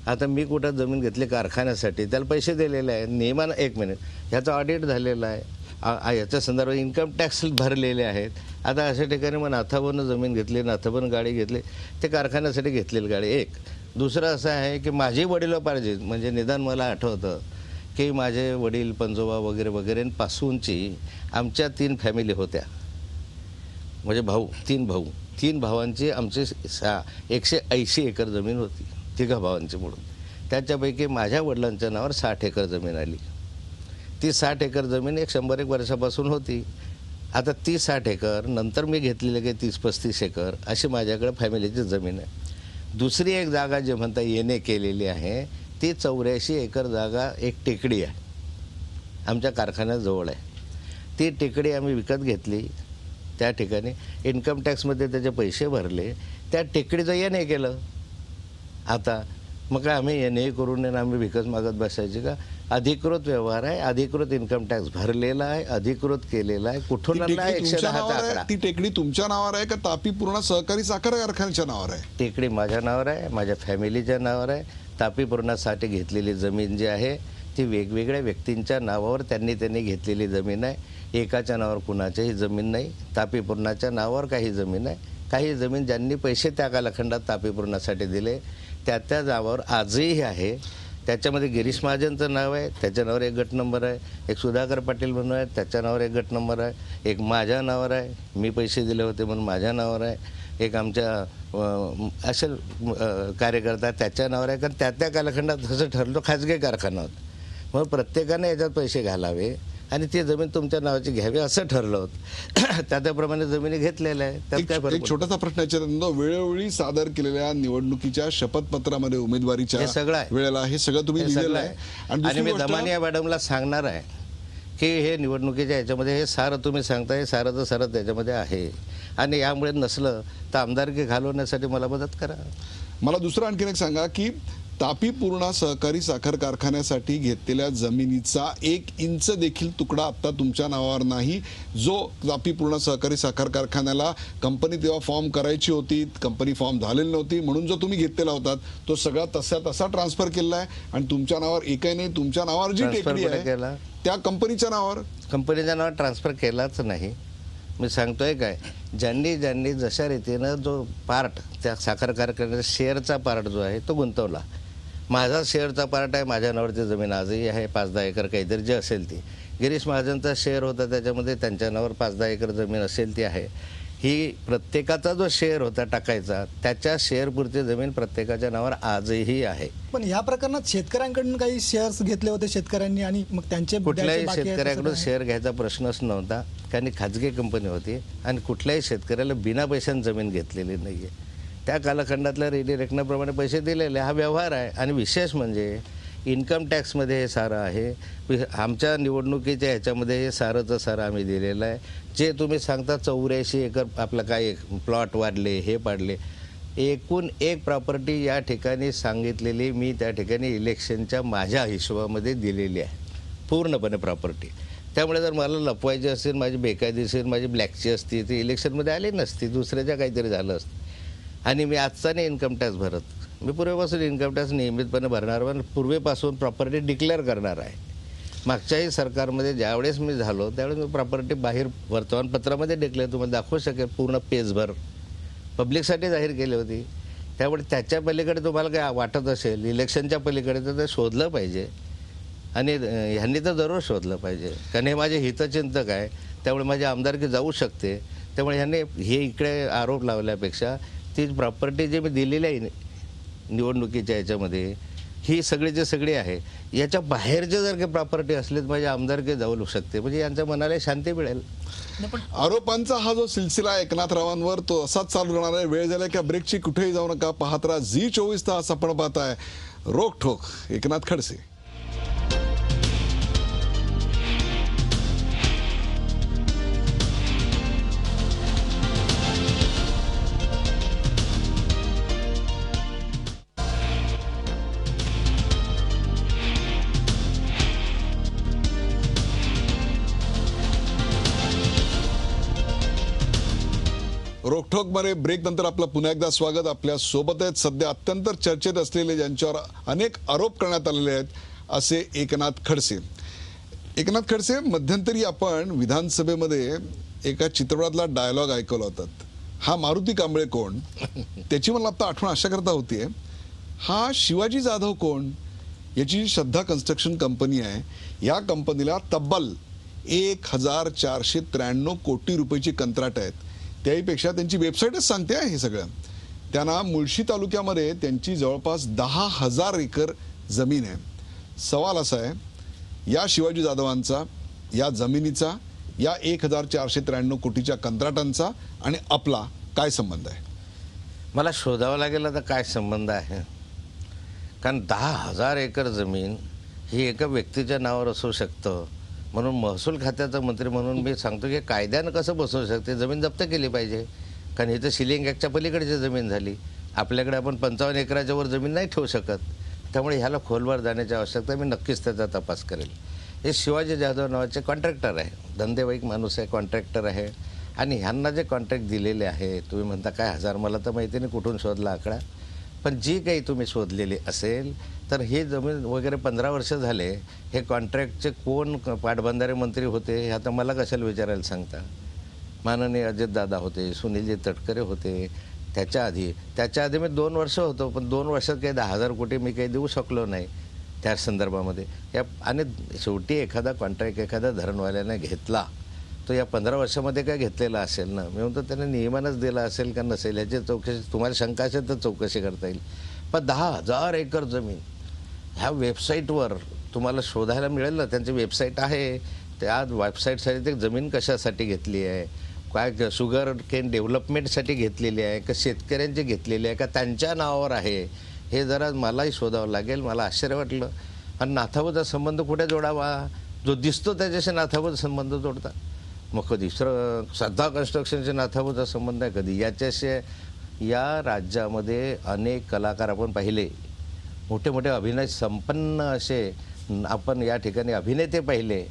आता मी कुठं जमीन घेतली कारखान्यासाठी, त्याला पैसे दिलेले आहे नियमानं. 1 मिनिट, ह्याचं ऑडिट झालेलं आहे, याच्या संदर्भात इन्कम टॅक्स भरलेले आहेत. आता अशा ठिकाणी मग नाथाबून जमीन घेतली, नाथाबून गाडी घेतली, ते कारखान्यासाठी घेतलेली गाडी. एक दुसरं असं आहे की माझी वडिलोपार्जित, म्हणजे निदान मला आठवतं की माझे वडील पंजोबा वगैरे वगैरेंपासूनची आमच्या 3 फॅमिली होत्या. म्हणजे तीन भावांची आमची 180 एकर जमीन होती, 3 भावांची म्हणून. त्याच्यापैकी माझ्या वडिलांच्या नावावर 60 एकर जमीन आली. ती 60 एकर जमीन 100-1 वर्षापासून होती. आता ती 60 एकर नंतर मी घेतलेली काही 30-35 एकर अशी माझ्याकडे फॅमिलीची जमीन आहे. दुसरी एक जागा जे म्हणता येणे केलेली आहे ती 84 एकर जागा एक टेकडी आहे, आमच्या कारखान्याजवळ आहे. ती टेकडी आम्ही विकत घेतली. त्या ठिकाणी इन्कम टॅक्समध्ये त्याचे पैसे भरले, त्या टेकडीचं येणे केलं. आता मग काय आम्ही येणे करून आम्ही विकत मागत बसायची का? अधिकृत व्यवहार आहे, अधिकृत इन्कम टॅक्स भरलेला आहे, अधिकृत केलेला आहे. कुठून आणला आहे? 110चा आकडा. ती टेकडी तुमच्या नावावर आहे का तापी पूर्णा सहकारी साखर कारखान्याच्या नावावर आहे? टेकडी माझ्या नावावर आहे, माझ्या फॅमिलीच्या नावावर आहे. तापी पूर्णासाठी घेतलेली जमीन जी आहे ती वेगवेगळ्या व्यक्तींच्या नावावर त्यांनी घेतलेली जमीन आहे. एकाच्या नावावर कुणाच्याही जमीन नाही. तापी पूर्णाच्या नावावर काही जमीन आहे. काही जमीन ज्यांनी पैसे त्या कालखंडात तापी पूर्णासाठी दिले त्या नावावर आजही आहे. त्याच्यामध्ये गिरीश महाजनचं नाव आहे, त्याच्या नावावर 1 गट नंबर आहे. एक सुधाकर पाटील म्हणून आहे, त्याच्या नावावर 1 गट नंबर आहे. एक माझ्या नावावर आहे, मी पैसे दिले होते म्हणून माझ्या नावावर आहे. एक आमच्या असे कार्यकर्ता त्याच्या नावावर आहे. कारण त्या कालखंडात तसं ठरलं खाजगी कारखाना होता, म्हणून प्रत्येकाने याच्यात पैसे घालावे आणि ती जमीन तुमच्या नावाची घ्यावी असं ठरलं होतं. त्याप्रमाणे जमिनी घेतलेल्या आहे. त्यात काय एक छोटासा प्रश्न याच्यानंतर, वेळोवेळी सादर केलेल्या निवडणुकीच्या शपथपत्रामध्ये उमेदवारीच्या हे सगळं आहे. वेळेला हे सगळं तुम्ही लिहिलेलं आहे. आणि दुसरी मी गोष्ट- दमानिया मॅडमला सांगणार आहे की हे निवडणुकीच्या याच्यामध्ये हे सारं तुम्ही सांगताय, सारं त्याच्यामध्ये आहे. आणि यामुळे नसलं तर आमदारकी घालवण्यासाठी मला मदत करा. मला दुसरं आणखीन एक सांगा की तापी पूर्णा सहकारी साखर कारखान्यासाठी घेतलेल्या जमिनीचा 1 इंच देखील तुकडा आता तुमच्या नावावर नाही. जो तापी पूर्णा सहकारी साखर कारखान्याला कंपनी तेव्हा फॉर्म करायची होती, कंपनी फॉर्म झालेली नव्हती, म्हणून जो तुम्ही घेतलेला होता तो सगळा तसा ट्रान्सफर केलेला आहे. आणि तुमच्या नावावर एकही नाही, तुमच्या नावावर जी ट्रान्सफर टेकडी कुठे आहे केला? त्या कंपनीच्या नावावर. कंपनीच्या नावावर ट्रान्सफर केलाच नाही. मी सांगतोय काय, ज्यांनी जशा रीतीनं जो पार्ट त्या साखर कारखान्याचा शेअरचा पार्ट जो आहे तो गुंतवला. माझा शेअरचा पार्ट आहे, माझ्या नावावरती जमीन आजही आहे 5-10 एकर काहीतरी जे असेल ती. गिरीश महाजनचा शेअर होता त्याच्यामध्ये त्यांच्या नावावर 5-10 एकर जमीन असेल ती आहे. ही प्रत्येकाचा जो शेअर होता टाकायचा त्याच्या शेअरपुरती जमीन प्रत्येकाच्या नावावर आजही आहे. पण या प्रकरणात शेतकऱ्यांकडून काही शेअर्स घेतले होते शेतकऱ्यांनी आणि मग त्यांचे कुठल्याही द्यायचे बाकी आहे, शेतकऱ्याकडून तसं शेअर घ्यायचा प्रश्नच नव्हता, कारण खाजगी कंपनी होती आणि कुठल्याही शेतकऱ्याला बिना पैशांनी जमीन घेतलेली नाही आहे. त्या कालखंडातल्या रेडी रेकनाप्रमाणे पैसे दिलेले हा व्यवहार आहे. आणि विशेष म्हणजे इन्कम टॅक्समध्ये हे सारं आहे. आमच्या निवडणुकीच्या ह्याच्यामध्ये हे सारंचं सारं आम्ही दिलेलं आहे. जे तुम्ही सांगता 84 एकर आपलं काय प्लॉट वाढले, हे पाडले, एकूण एक प्रॉपर्टी या ठिकाणी सांगितलेली मी त्या ठिकाणी इलेक्शनच्या माझ्या हिशोबामध्ये दिलेली आहे पूर्णपणे प्रॉपर्टी. त्यामुळे जर मला लपवायची असेल, माझी बेकायदेशीर माझी ब्लॅकची असती ती इलेक्शनमध्ये आली नसती, दुसऱ्याच्या काहीतरी झालं असतं. आणि मी आजचा नाही इन्कम टॅक्स भरत, मी पूर्वीपासून इन्कम टॅक्स नियमितपणे भरणार, पण पूर्वीपासून प्रॉपर्टी डिक्लेअर करणार आहे. मागच्याही सरकारमध्ये ज्यावेळेस मी झालो त्यावेळेस मी प्रॉपर्टी बाहेर वर्तमानपत्रामध्ये डिक्लेअर तुम्हाला दाखवू शकेल, पूर्ण पेजभर पब्लिकसाठी जाहीर केली होती. त्यामुळे त्याच्या पलीकडे तुम्हाला काय वाटत असेल इलेक्शनच्या पलीकडे तर ते शोधलं पाहिजे. आणि ह्यांनी तर जरूर शोधलं पाहिजे, कारण हे माझे हितचिंतक आहे. त्यामुळे माझी आमदारकी जाऊ शकते. त्यामुळे ह्यांनी हे इकडे आरोप लावल्यापेक्षा ती प्रॉपर्टी जी मी दिलेली आहे निवडणुकीच्या ह्याच्यामध्ये ही सगळी जे सगळी आहे याच्या बाहेरचे जर काही प्रॉपर्टी असली तर माझी आमदारकी जाऊ शकते, म्हणजे यांच्या मनाला शांती मिळेल. आरोपांचा हा जो सिलसिला आहे एकनाथरावांवर तो असाच चालू राहणार आहे. वेळ झाला का ब्रेकची, कुठेही जाऊ नका, पाहत राहा झी24 आपण पाहताय रोकठोक एकनाथ खडसे. रोकठोक मध्ये ब्रेक नंतर आपलं पुन्हा एकदा स्वागत. आपल्या सोबत आहेत सध्या अत्यंत चर्चेत असलेले, ज्यांच्यावर अनेक आरोप करण्यात आलेले आहेत, असे एकनाथ खडसे. एकनाथ खडसे, मध्यंतरी आपण विधानसभेमध्ये एका चित्रपटातला डायलॉग ऐकवला होता, हा मारुती कांबळे कोण, त्याची मला आता आठवण अशा करता होतीये, हा शिवाजी जाधव कोण. याची श्रद्धा कन्स्ट्रक्शन कंपनी आहे. या कंपनीला तब्बल 1493 कोटी रुपयाची कंत्राट आहेत. त्याहीपेक्षा त्यांची वेबसाईटच सांगते आहे हे सगळं. त्यांना मुळशी तालुक्यामध्ये त्यांची जवळपास 10,000 एकर जमीन आहे. सवाल असा आहे, या शिवाजी जाधवांचा, या जमिनीचा, या 1493 कोटीच्या कंत्राटांचा आणि आपला काय संबंध आहे? मला शोधावं लागेल आता काय संबंध आहे. कारण 10,000 एकर जमीन ही एका व्यक्तीच्या नावावर असू शकतं, म्हणून महसूल खात्याचा मंत्री म्हणून मी सांगतो की कायद्यानं कसं बसवू शकते, जमीन जप्त केली पाहिजे. कारण ही तर सिलिंग ॲक्टच्या पलीकडची जमीन झाली. आपल्याकडे आपण 55 एकराच्या वर जमीन नाही ठेवू शकत. त्यामुळे ह्याला खोलवर जाण्याची आवश्यकता, मी नक्कीच त्याचा तपास करेल. हे शिवाजी जाधव नावाचे कॉन्ट्रॅक्टर आहे, धंदेवाईक माणूस आहे, कॉन्ट्रॅक्टर आहे. आणि ह्यांना जे कॉन्ट्रॅक्ट दिलेले आहे, तुम्ही म्हणता काय 1000, मला तर माहिती नाही कुठून शोधला आकडा, पण जी काही तुम्ही शोधलेली असेल तर हे जमीन वगैरे 15 वर्ष झाले. हे कॉन्ट्रॅक्टचे कोण पाटबंधारे मंत्री होते हे आता मला कशाला विचारायला सांगता. माननीय अजितदादा होते, सुनीलजी तटकरे होते. त्याच्या आधी मी 2 वर्ष होतो, पण 2 वर्षात काही 10,000 कोटी मी काही देऊ शकलो नाही त्या संदर्भामध्ये. आणि शेवटी एखादा कॉन्ट्रॅक्ट एखाद्या धरणवाल्याने घेतला तो या 15 वर्षामध्ये काय घेतलेला असेल ना, मी म्हणतो त्याने नियमानच दिला असेल का नसेल याची चौकशी, तुम्हाला शंका असेल तर चौकशी करता येईल. पण 10,000 एकर जमीन ह्या वेबसाईटवर तुम्हाला शोधायला मिळेल ना, त्यांची वेबसाईट आहे. त्या वेबसाईटसाठी ते जमीन कशासाठी घेतली आहे, काय शुगर केन डेव्हलपमेंटसाठी घेतलेली आहे का शेतकऱ्यांची घेतलेली आहे का त्यांच्या नावावर आहे, हे जरा मलाही शोधावं लागेल. मला आश्चर्य वाटलं. आणि नाथाभाऊचा संबंध कुठे जोडावा, जो दिसतो त्याच्याशी नाथाभाऊचा संबंध जोडता. मग कधी श्रद्धा कन्स्ट्रक्शनचे नाथाभाऊचा संबंध आहे, कधी याच्याशी. या राज्यामध्ये अनेक कलाकार आपण पाहिले, मोठे मोठे अभिनय संपन्न असे आपण या ठिकाणी अभिनेते पाहिले,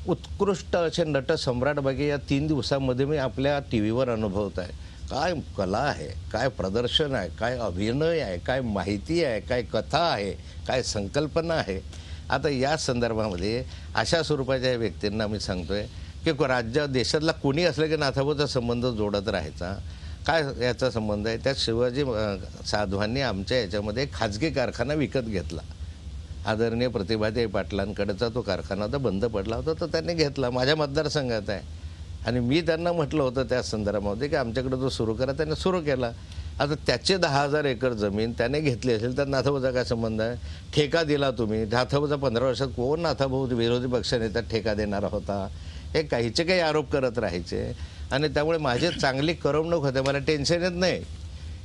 उत्कृष्ट असे नट सम्राट बघे या 3 दिवसामध्ये मी आपल्या टी व्हीवर अनुभवत आहे. काय कला आहे, काय प्रदर्शन आहे, काय अभिनय आहे, काय माहिती आहे, काय कथा आहे, काय संकल्पना आहे. आता या संदर्भामध्ये अशा स्वरूपाच्या व्यक्तींना मी सांगतोय की राज्य देशातला कोणी असलं की नाथाभाऊचा संबंध जोडत राहायचा. काय याचा संबंध आहे, त्यात शिवाजी साधवांनी आमच्या याच्यामध्ये खाजगी कारखाना विकत घेतला. आदरणीय प्रतिभाताई पाटलांकडेचा तो कारखाना होता, बंद पडला होता, तर त्यांनी घेतला, माझ्या मतदारसंघात आहे. आणि मी त्यांना म्हटलं होतं त्या संदर्भामध्ये की आमच्याकडे जो सुरू करा, त्याने सुरू केला. आता त्याचे 10,000 एकर जमीन त्याने घेतली असेल तर नाथाभाऊचा काय संबंध आहे. ठेका दिला तुम्ही, नाथाभाऊचा 15 वर्षात कोण नाथाभाऊ विरोधी पक्षनेता ठेका देणार होता, हे काहीचे काही आरोप करत राहायचे. आणि त्यामुळे माझी चांगली करमणूक होते, मला टेन्शन येत नाही.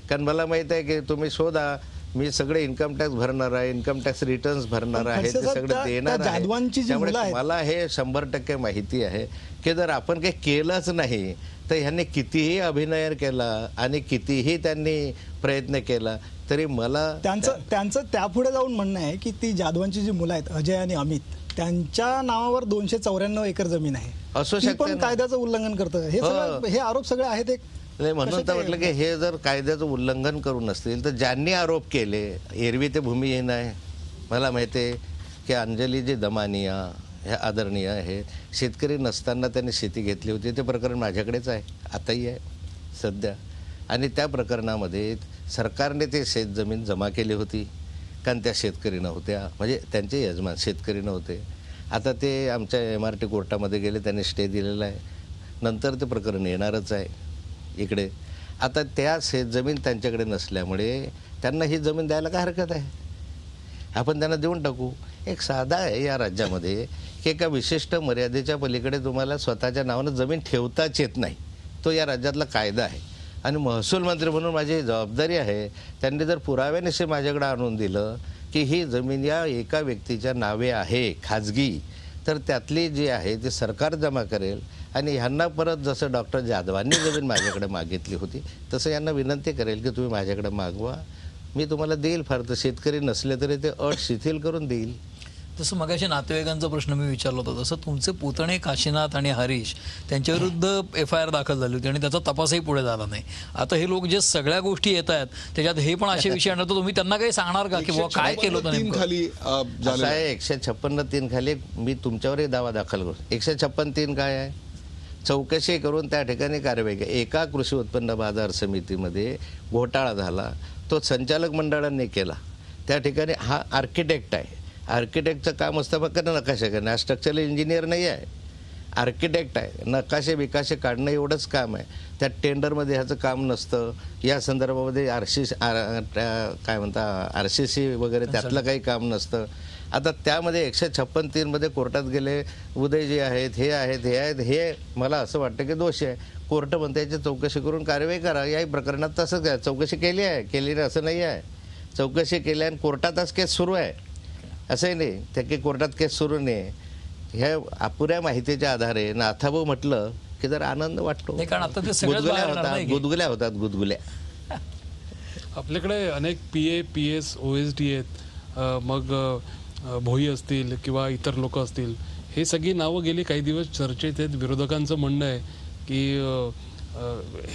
कारण मला माहीत आहे की तुम्ही शोधा, मी सगळे इन्कम टॅक्स भरणार आहे, इन्कम टॅक्स रिटर्न्स भरणार आहे, ते सगळं देणार आहे. त्यामुळे मला हे 100% माहिती आहे की जर आपण काही केलंच नाही तर ह्यांनी कितीही अभिनय केला आणि कितीही त्यांनी प्रयत्न केला तरी मला त्यांचं त्यापुढे जाऊन म्हणणं आहे की ती जाधवांची जी मुलं आहेत अजय आणि अमित, त्यांच्या नावावर 294 एकर जमीन आहे, असू ती शकते पण कायद्याचं उल्लंघन करतं. हे आरोप सगळे आहेत. एक नाही म्हणून तर म्हटलं की हे जर कायद्याचं उल्लंघन करून नसतील तर ज्यांनी आरोप केले, एरवी ते भूमिहीन आहे. मला माहिती आहे की अंजलीजी दमानिया ह्या आदरणीय आहे, शेतकरी नसताना त्यांनी शेती घेतली होती, ते प्रकरण माझ्याकडेच आहे, आताही आहे सध्या. आणि त्या प्रकरणामध्ये सरकारने ते शेतजमीन जमा केली होती कारण त्या शेतकरी नव्हत्या, म्हणजे त्यांचे यजमान शेतकरी नव्हते. आता ते आमच्या MRT कोर्टामध्ये गेले, त्यांनी स्टे दिलेला आहे, नंतर ते प्रकरण येणारच आहे इकडे. आता त्या शेतजमीन त्यांच्याकडे नसल्यामुळे त्यांना ही जमीन द्यायला काय हरकत आहे. आपण त्यांना देऊन टाकू. एक साधा आहे या राज्यामध्ये की एका विशिष्ट मर्यादेच्या पलीकडे तुम्हाला स्वतःच्या नावानं जमीन ठेवताच येत नाही. तो या राज्यातला कायदा आहे. आणि महसूल मंत्री म्हणून माझी जबाबदारी आहे, त्यांनी जर पुराव्यानिशी माझ्याकडे आणून दिलं की ही जमीन या एका व्यक्तीच्या नावे आहे खाजगी, तर त्यातली जी आहे ती सरकार जमा करेल आणि ह्यांना परत जसं डॉक्टर जाधवांनी जमीन माझ्याकडे मागितली होती तसं यांना विनंती करेल की तुम्ही माझ्याकडे मागवा, मी तुम्हाला देईल. फार तर शेतकरी नसले तरी ते अट शिथिल करून देईल. जसं मगाशी नातेवाईकांचा प्रश्न मी विचारला होता, तसं तुमचे पुतणे काशीनाथ आणि हरीश त्यांच्याविरुद्ध FIR दाखल झाली होती आणि त्याचा तपासही पुढे झाला नाही. आता हे लोक जे सगळ्या गोष्टी येत आहेत त्याच्यात हे पण असे विषय आणतात, तुम्ही त्यांना काही सांगणार का की बुवा काय केलं होतं 156 नेमकं? खाली असं आहे 156(3) खाली मी तुमच्यावरही दावा दाखल करू. 156(3) काय आहे? चौकशी करून त्या ठिकाणी कारवाई केली. एका कृषी उत्पन्न बाजार समितीमध्ये घोटाळा झाला, तो संचालक मंडळांनी केला. त्या ठिकाणी हा आर्किटेक्ट आहे, आर्किटेक्टचं काम असतं फक्त नकाशे करणं. हा स्ट्रक्चरल इंजिनियर नाही आहे, आर्किटेक्ट आहे. नकाशे बिकाशे काढणं एवढंच काम आहे. त्या टेंडरमध्ये ह्याचं काम नसतं. या संदर्भामध्ये काय म्हणता RCC वगैरे त्यातलं काही काम नसतं. आता त्यामध्ये 156(3) मध्ये कोर्टात गेले, उदय जे आहेत हे आहेत हे आहेत, हे मला असं वाटतं की दोषी आहे. कोर्ट म्हणते याची चौकशी करून कारवाई करा. याही प्रकरणात तसंच आहे, चौकशी केली आहे, केली नाही असं नाही आहे. चौकशी केली आणि कोर्टातच केस सुरू आहे असंही नाही त्या की कोर्टात केस सुरू नाही. ह्या अपुऱ्या माहितीच्या आधारे नाथाभाऊ म्हटलं की जर आनंद वाटतो. नाही, कारण आता ते सगळंच बाहेर येणार नाही की? गुदगुल्या होतात गुदगुल्या. आपल्याकडे अनेक PA PS OSD आहेत, मग भोई असतील किंवा इतर लोक असतील, हे सगळी नावं गेली काही दिवस चर्चेत आहेत. विरोधकांचं म्हणणं आहे की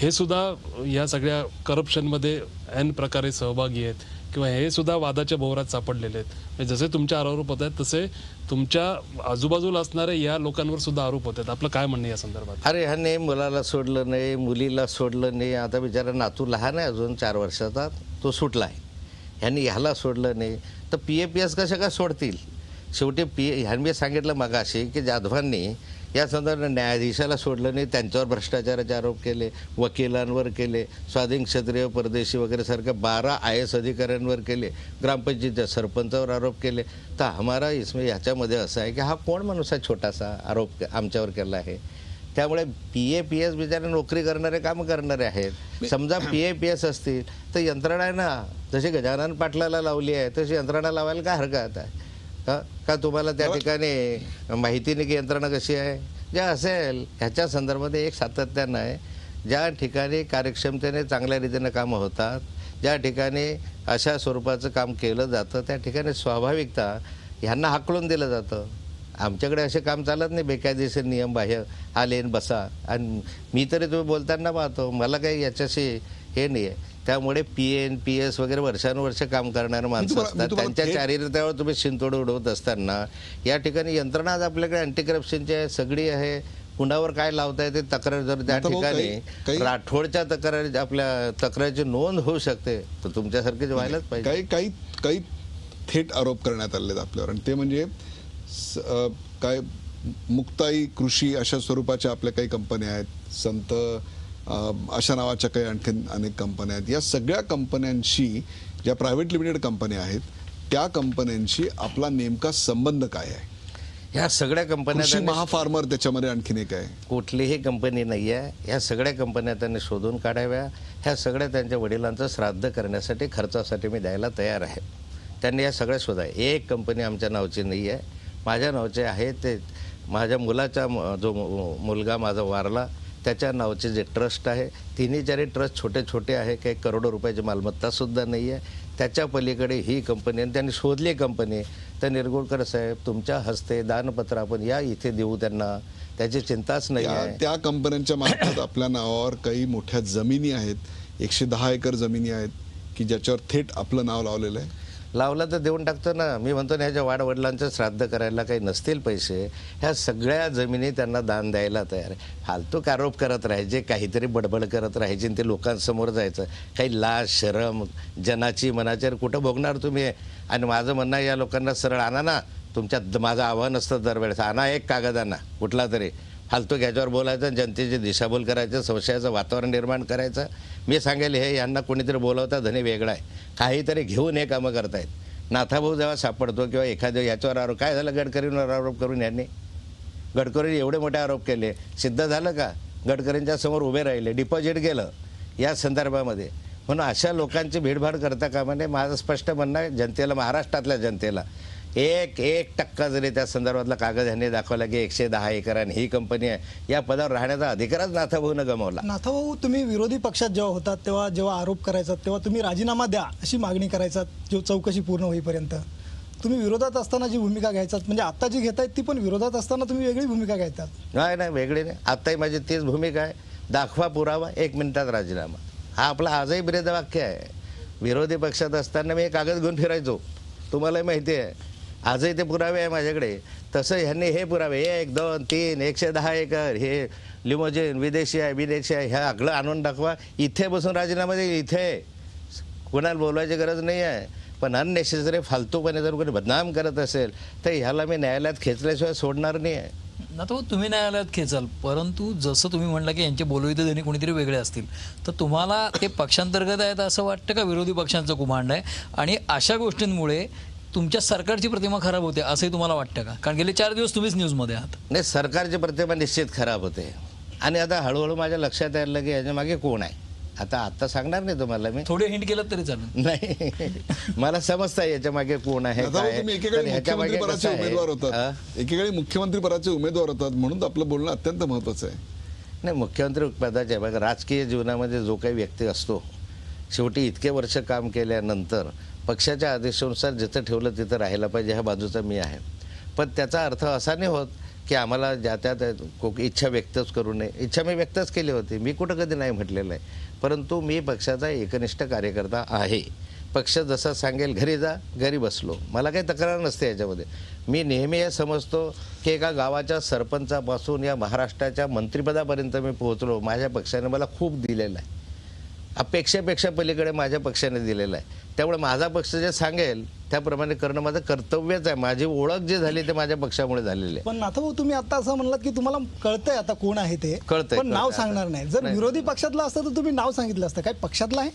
हे सुद्धा या सगळ्या करप्शनमध्ये ऐन प्रकारे सहभागी आहेत किंवा हे सुद्धा वादाच्या भोवरात सापडलेले आहेत. म्हणजे जसे तुमच्या आरोप होत आहेत तसे तुमच्या आजूबाजूला असणारे या लोकांवर सुद्धा आरोप होत आहेत. आपलं काय म्हणणं या संदर्भात? अरे ह्याने मुलाला सोडलं नाही, मुलीला सोडलं नाही. आता बिचारा नातू लहान आहे अजून 4 वर्षाचा, तो सुटला आहे. ह्यांनी ह्याला सोडलं नाही तर PA PS कशा काय सोडतील? शेवटी ह्यांनी सांगितलं मगाशी की जाधवांनी या संदर्भात न्यायाधीशाला सोडलं नाही, त्यांच्यावर भ्रष्टाचाराचे आरोप केले, वकिलांवर केले, स्वाधीन क्षत्रिय परदेशी वगैरे सारख्या 12 IAS अधिकाऱ्यांवर केले, ग्रामपंचायतीच्या सरपंचावर आरोप केले. तर हमारा इसमें ह्याच्यामध्ये असं आहे की हा कोण माणूस आहे छोटासा आरोप आमच्यावर केला आहे. त्यामुळे PA PS बिचारे नोकरी करणारे काम करणारे आहेत. समजा PA PS असतील तर यंत्रणा आहे ना, जशी गजानन पाटलाला लावली आहे तशी यंत्रणा लावायला काय हरकत आहे का? तुम्हाला त्या ठिकाणी माहिती नाही की यंत्रणा कशी आहे? जे असेल ह्याच्या संदर्भामध्ये एक सातत्यानं आहे. ज्या ठिकाणी कार्यक्षमतेने चांगल्या रीतीने कामं होतात, ज्या ठिकाणी अशा स्वरूपाचं काम केलं जातं, त्या ठिकाणी स्वाभाविकता ह्यांना हाकलून दिलं जातं. आमच्याकडे असे काम चालत नाही बेकायदेशीर नियम बाह्य आले बसा. आणि मी तरी तुम्ही बोलताना पाहतो, मला काही याच्याशी हे नाही आहे. त्यामुळे PN PS वगैरे वर्षानुवर्ष काम करणारे माणसं असतात, त्यांच्या चारित्र्यावर तुम्ही शिंतोड उडवत असताना या ठिकाणी यंत्रणा आज आपल्याकडे अँटी करप्शनची आहे, सगळी आहे. कुणावर काय लावता येते तक्रार, जर त्या ठिकाणी राठोडच्या तक्रारी आपल्या तक्रारीची नोंद होऊ शकते तर तुमच्यासारखे व्हायलाच पाहिजे. काही थेट आरोप करण्यात आले आपल्यावर, आणि ते म्हणजे काय मुक्ताई कृषी अशा स्वरूपाच्या आपल्या काही कंपन्या आहेत, संत अशा नावाच्या काही आणखीन अनेक कंपन्या आहेत. या सगळ्या कंपन्यांशी, ज्या प्रायव्हेट लिमिटेड कंपन्या आहेत, त्या कंपन्यांशी आपला नेमका संबंध काय आहे? ह्या सगळ्या कंपन्या महाफार्मर त्याच्यामध्ये आणखीन एक आहे, कुठलीही कंपनी नाही आहे. ह्या सगळ्या कंपन्या त्यांनी शोधून काढाव्या. ह्या सगळ्या त्यांच्या वडिलांचं श्राद्ध करण्यासाठी खर्चासाठी मी द्यायला तयार आहे. त्यांनी या सगळ्या शोधा. एक कंपनी आमच्या नावची नाही आहे, माझ्या नावचे आहे. ते माझ्या मुलाचा जो मुलगा माझा वारला त्याच्या नावचे जे ट्रस्ट आहे, तिन्ही चारी ट्रस्ट छोटे छोटे आहे, काही करोडो रुपयाची मालमत्तासुद्धा नाही आहे. त्याच्या पलीकडे ही कंपनी, आणि त्यांनी शोधली कंपनी. तर निरगुडकर साहेब, तुमच्या हस्ते दानपत्र आपण या इथे देऊ त्यांना, त्याची चिंताच नाही आहे. त्या कंपन्यांच्या मार्फत आपल्या नावावर काही मोठ्या जमिनी आहेत, 110 एकर जमिनी आहेत की ज्याच्यावर थेट आपलं नाव लावलेलं आहे. लावला तर देऊन टाकतो ना. मी म्हणतो ना, ह्याच्या वाडवडिलांचं श्राद्ध करायला काही नसतील पैसे, ह्या सगळ्या जमिनी त्यांना दान द्यायला तयार आहे. फालतूक आरोप करत राहायचे, काहीतरी बडबड करत राहायचे, ते लोकांसमोर जायचं. काही लाज शरम जनाची मनाची कुठं भोगणार तुम्ही? आणि माझं म्हणणं या लोकांना सरळ आणा ना, तुमच्यात माझं आव्हान असतं दरवेळेस, आणा एक कागद, आणा कुठला तरी. फालतू ह्याच्यावर बोलायचं, जनतेची दिशाभूल करायचं, संशयाचं वातावरण निर्माण करायचं. मी सांगेल हे यांना कोणीतरी बोलवता धनी वेगळा आहे, काहीतरी घेऊन हे कामं करतायत. नाथाभाऊ जेव्हा सापडतो किंवा एखाद्या याच्यावर आरोप, काय झालं गडकरींवर आरोप करून यांनी गडकरी एवढे मोठे आरोप केले, सिद्ध झालं का? गडकरींच्या समोर उभे राहिले, डिपॉझिट गेलं या संदर्भामध्ये. म्हणून अशा लोकांची भीडभाड करता कामा नये. माझं स्पष्ट म्हणणं आहे जनतेला, महाराष्ट्रातल्या जनतेला, 1% जरी त्या संदर्भातला कागद ह्यांनी दाखवला की 110 एकर आणि ही कंपनी आहे, या पदावर राहण्याचा अधिकारच नाथाभाऊनं गमावला. नाथाभाऊ, तुम्ही विरोधी पक्षात जेव्हा होतात तेव्हा जेव्हा आरोप करायचा तेव्हा तुम्ही राजीनामा द्या अशी मागणी करायचा जो चौकशी पूर्ण होईपर्यंत. तुम्ही विरोधात असताना जी भूमिका घ्यायचात, म्हणजे आता जी घेतायत ती पण विरोधात असताना तुम्ही वेगळी भूमिका घ्यायचात. नाही वेगळी नाही. आत्ताही माझी तीच भूमिका आहे. दाखवा पुरावा, 1 मिनिटात राजीनामा. हा आपला आजही ब्रीदवाक्य आहे. विरोधी पक्षात असताना मी हे कागद घेऊन फिरायचो, तुम्हालाही माहिती आहे. आजही ते पुरावे आहे माझ्याकडे. तसं ह्यांनी हे पुरावे 1, 2, 3, 110 एकर, हे लिमोजिन विदेशी आहे ह्या आगळं आणून दाखवा. इथे बसून राजीनामा दे. इथे कोणाला बोलवायची गरज नाही आहे. पण अननेसेसरी फालतूपणे जर कोणी बदनाम करत असेल तर ह्याला मी न्यायालयात खेचल्याशिवाय सोडणार नाही आहे. ना तो तुम्ही न्यायालयात खेचाल, परंतु जसं तुम्ही म्हणला की यांचे बोलविते त्यांनी कोणीतरी वेगळे असतील, तर तुम्हाला ते पक्षांतर्गत आहेत असं वाटतं का विरोधी पक्षांचं कुमांड आहे आणि अशा गोष्टींमुळे तुमच्या सरकारची प्रतिमा खराब होते असंही तुम्हाला वाटतं का? कारण गेले 4 दिवस तुम्हीच न्यूजमध्ये आहात. नाही, सरकारची प्रतिमा निश्चित खराब होते. आणि आता हळूहळू माझ्या लक्षात यायला की याच्या मागे कोण आहे. आता सांगणार नाही तुम्हाला मी, थोडे हिंट केलं तरी चालेल. नाही मला समजतं याच्या मागे कोण आहे काय. तुम्ही एकेकाळी मुख्यमंत्रीपदाचे उमेदवार होतात, एकेकाळी मुख्यमंत्रीपदाचे उमेदवार होतात, म्हणून आपलं बोलणं अत्यंत महत्वाचं आहे. नाही, मुख्यमंत्री पदाचे बघा, राजकीय जीवनामध्ये जो काही व्यक्ती असतो शेवटी इतके वर्ष काम केल्यानंतर पक्षाच्या आदेशानुसार जिथं ठेवलं तिथं राहायला पाहिजे, ह्या बाजूचा मी आहे. पण त्याचा अर्थ असा नाही होत की आम्हाला ज्या त्या इच्छा व्यक्तच करू नये. इच्छा मी व्यक्तच केली होती, मी कुठं कधी नाही म्हटलेलं आहे. परंतु मी पक्षाचा एकनिष्ठ कार्यकर्ता आहे. पक्ष जसा सांगेल घरी जा, घरी बसलो, मला काही तक्रार नसते याच्यामध्ये. मी नेहमी हे समजतो की एका गावाच्या सरपंचापासून या महाराष्ट्राच्या मंत्रिपदापर्यंत मी पोहोचलो. माझ्या पक्षाने मला खूप दिलेलं आहे, अपेक्षेपेक्षा पलीकडे माझ्या पक्षाने दिलेलं आहे. त्यामुळे माझा पक्ष जे सांगेल त्याप्रमाणे करणं माझं कर्तव्यच आहे. माझी ओळख जी झाली ते माझ्या पक्षामुळे झालेली आहे. पण नाथाभाऊ, तुम्ही आता असं म्हणलात की तुम्हाला कळतंय आता कोण आहे ते, पण नाव सांगणार नाही. जर विरोधी पक्षातला असतं तर तुम्ही नाव सांगितलं असतं. काय पक्षातला आहे?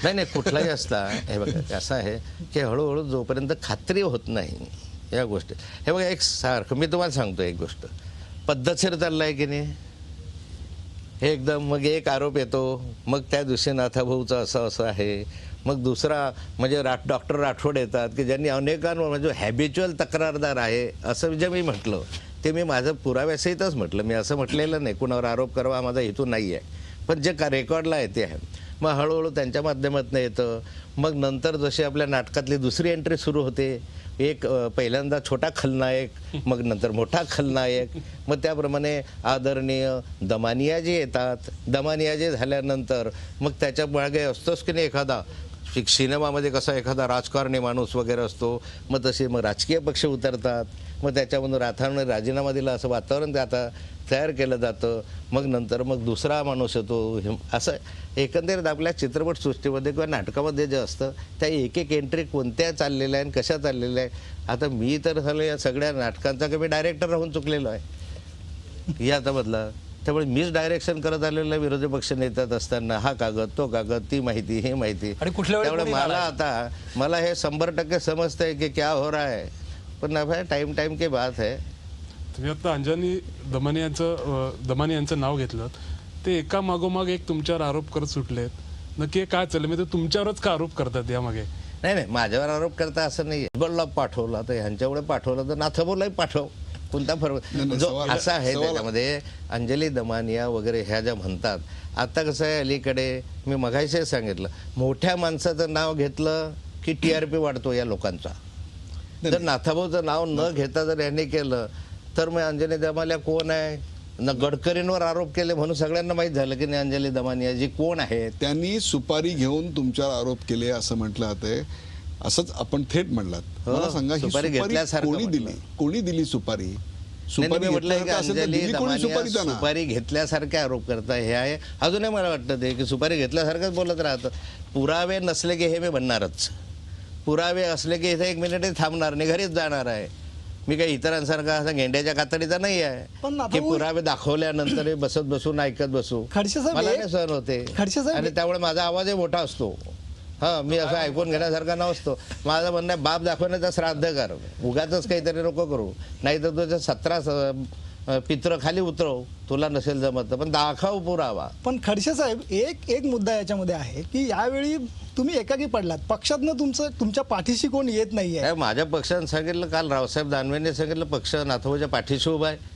नाही कुठलाही असता. हे बघा असं आहे की हळूहळू जोपर्यंत खात्री होत नाही या गोष्टी, हे बघा एक सारखं मी तुम्हाला सांगतो एक गोष्ट, पद्धतशीर चाललाय की नाही हे एकदम. मग एक आरोप येतो, मग त्या दिवशी नाथाभाऊचं असं आहे, मग दुसरा म्हणजे डॉक्टर राठोड येतात की ज्यांनी अनेकांवर म्हणजे हॅबिच्युअल तक्रारदार आहे असं जे मी म्हटलं ते मी माझं पुराव्यासहितच म्हटलं. मी असं म्हटलेलं नाही कुणावर आरोप करावा माझा हेतू नाही आहे, पण जे रेकॉर्डला आहे ते आहे. मग हळूहळू त्यांच्या माध्यमातून येतं. मग नंतर जशी आपल्या नाटकातली दुसरी एंट्री सुरू होते, एक पहिल्यांदा छोटा खलनायक, मग नंतर मोठा खलनायक, मग त्याप्रमाणे आदरणीय दमानियाजी येतात. दमानियाजी झाल्यानंतर मग त्याच्या मागे असतोच की नाही एखादा सिनेमामध्ये कसा एखादा राजकारणी माणूस वगैरे असतो, मग तसे मग राजकीय पक्ष उतरतात. मग त्याच्यामधून राठाने राजीनामा दिला असं वातावरण ते आता तयार केलं जातं. मग नंतर मग दुसरा माणूस येतो. असं एकंदरीत आपल्या चित्रपटसृष्टीमध्ये किंवा नाटकामध्ये जे असतं त्या एक एक एंट्री कोणत्या चाललेल्या आहे आणि कशा चाललेल्या आहे. आता मी तर झालं या सगळ्या नाटकांचा की मी डायरेक्टर राहून चुकलेलो आहे या आता बदला. त्यामुळे मीच डायरेक्शन करत आलेलं विरोधी पक्ष नेत्यात असताना हा कागद तो कागद ती माहिती हे माहिती. त्यामुळे मला हे 100% समजतंय की क्या हो रहा है, पण टाइम के बात है. तुम्ही आता अंजनी दमानी यांचं नाव घेतलं, ते एका मागोमाग एक तुमच्यावर आरोप करत सुटलेत. नक्की काय चाललं, म्हणजे तुमच्यावरच का आरोप करतात यामागे? नाही माझ्यावर आरोप करता असं नाही. हिजबुलला पाठवला तर ह्यांच्यामुळे पाठवलं तर नाथाभाऊलाही पाठव, कोणता फरक जो असा आहे. त्याच्यामध्ये अंजली दमानिया वगैरे ह्या ज्या म्हणतात, आता कसं आहे अलीकडे मी मगाशी सांगितलं, मोठ्या माणसाचं नाव घेतलं की TRP वाढतो या लोकांचा. जर नाथाभाऊचं नाव न घेता जर यांनी केलं तर मग अंजली दमानिया कोण आहे, न गडकरींवर आरोप केले म्हणून सगळ्यांना माहीत झालं की नाही अंजली दमानिया जी कोण आहे. त्यांनी सुपारी घेऊन तुमच्यावर आरोप केले असं म्हटलं जातंय, असंच आपण थेट म्हणलात. मला सांगा, ही सुपारी कोणी दिली सुपारी? सुपारी घेतल्यासारखे आरोप करता हे आहे. अजूनही मला वाटतं ते की सुपारी घेतल्यासारखंच बोलत राहतं. पुरावे नसले की हे मी म्हणणारच, पुरावे असले की इथे 1 मिनिट थांबणार नाही, घरीच जाणार आहे. मी काही इतरांसारखा असा गेंड्याच्या कातडीचा नाही आहे की पुरावे दाखवल्यानंतर बसत बसून ऐकत बसू. मला नाही सहन होते आणि त्यामुळे माझा आवाजही मोठा असतो. हा, मी असं ऐकून घेण्यासारखा नसतो. माझं म्हणणं आहे, बाप दाखवण्याचा श्राद्ध कर, उगाच काहीतरी नको करू, नाही तर तुझ्या 17 पित्र खाली उतरव, तुला नसेल जमत पण दाखव पुरावा. पण खडसे साहेब, एक मुद्दा याच्यामध्ये आहे की यावेळी तुम्ही एकाकी पडलात, पक्षातनं तुमच्या पाठीशी कोण येत नाहीये. काय माझ्या पक्षानं सांगितलं, काल रावसाहेब दानवेंनी सांगितलं, पक्ष नाथभाऊच्या पाठीशी उभा आहे.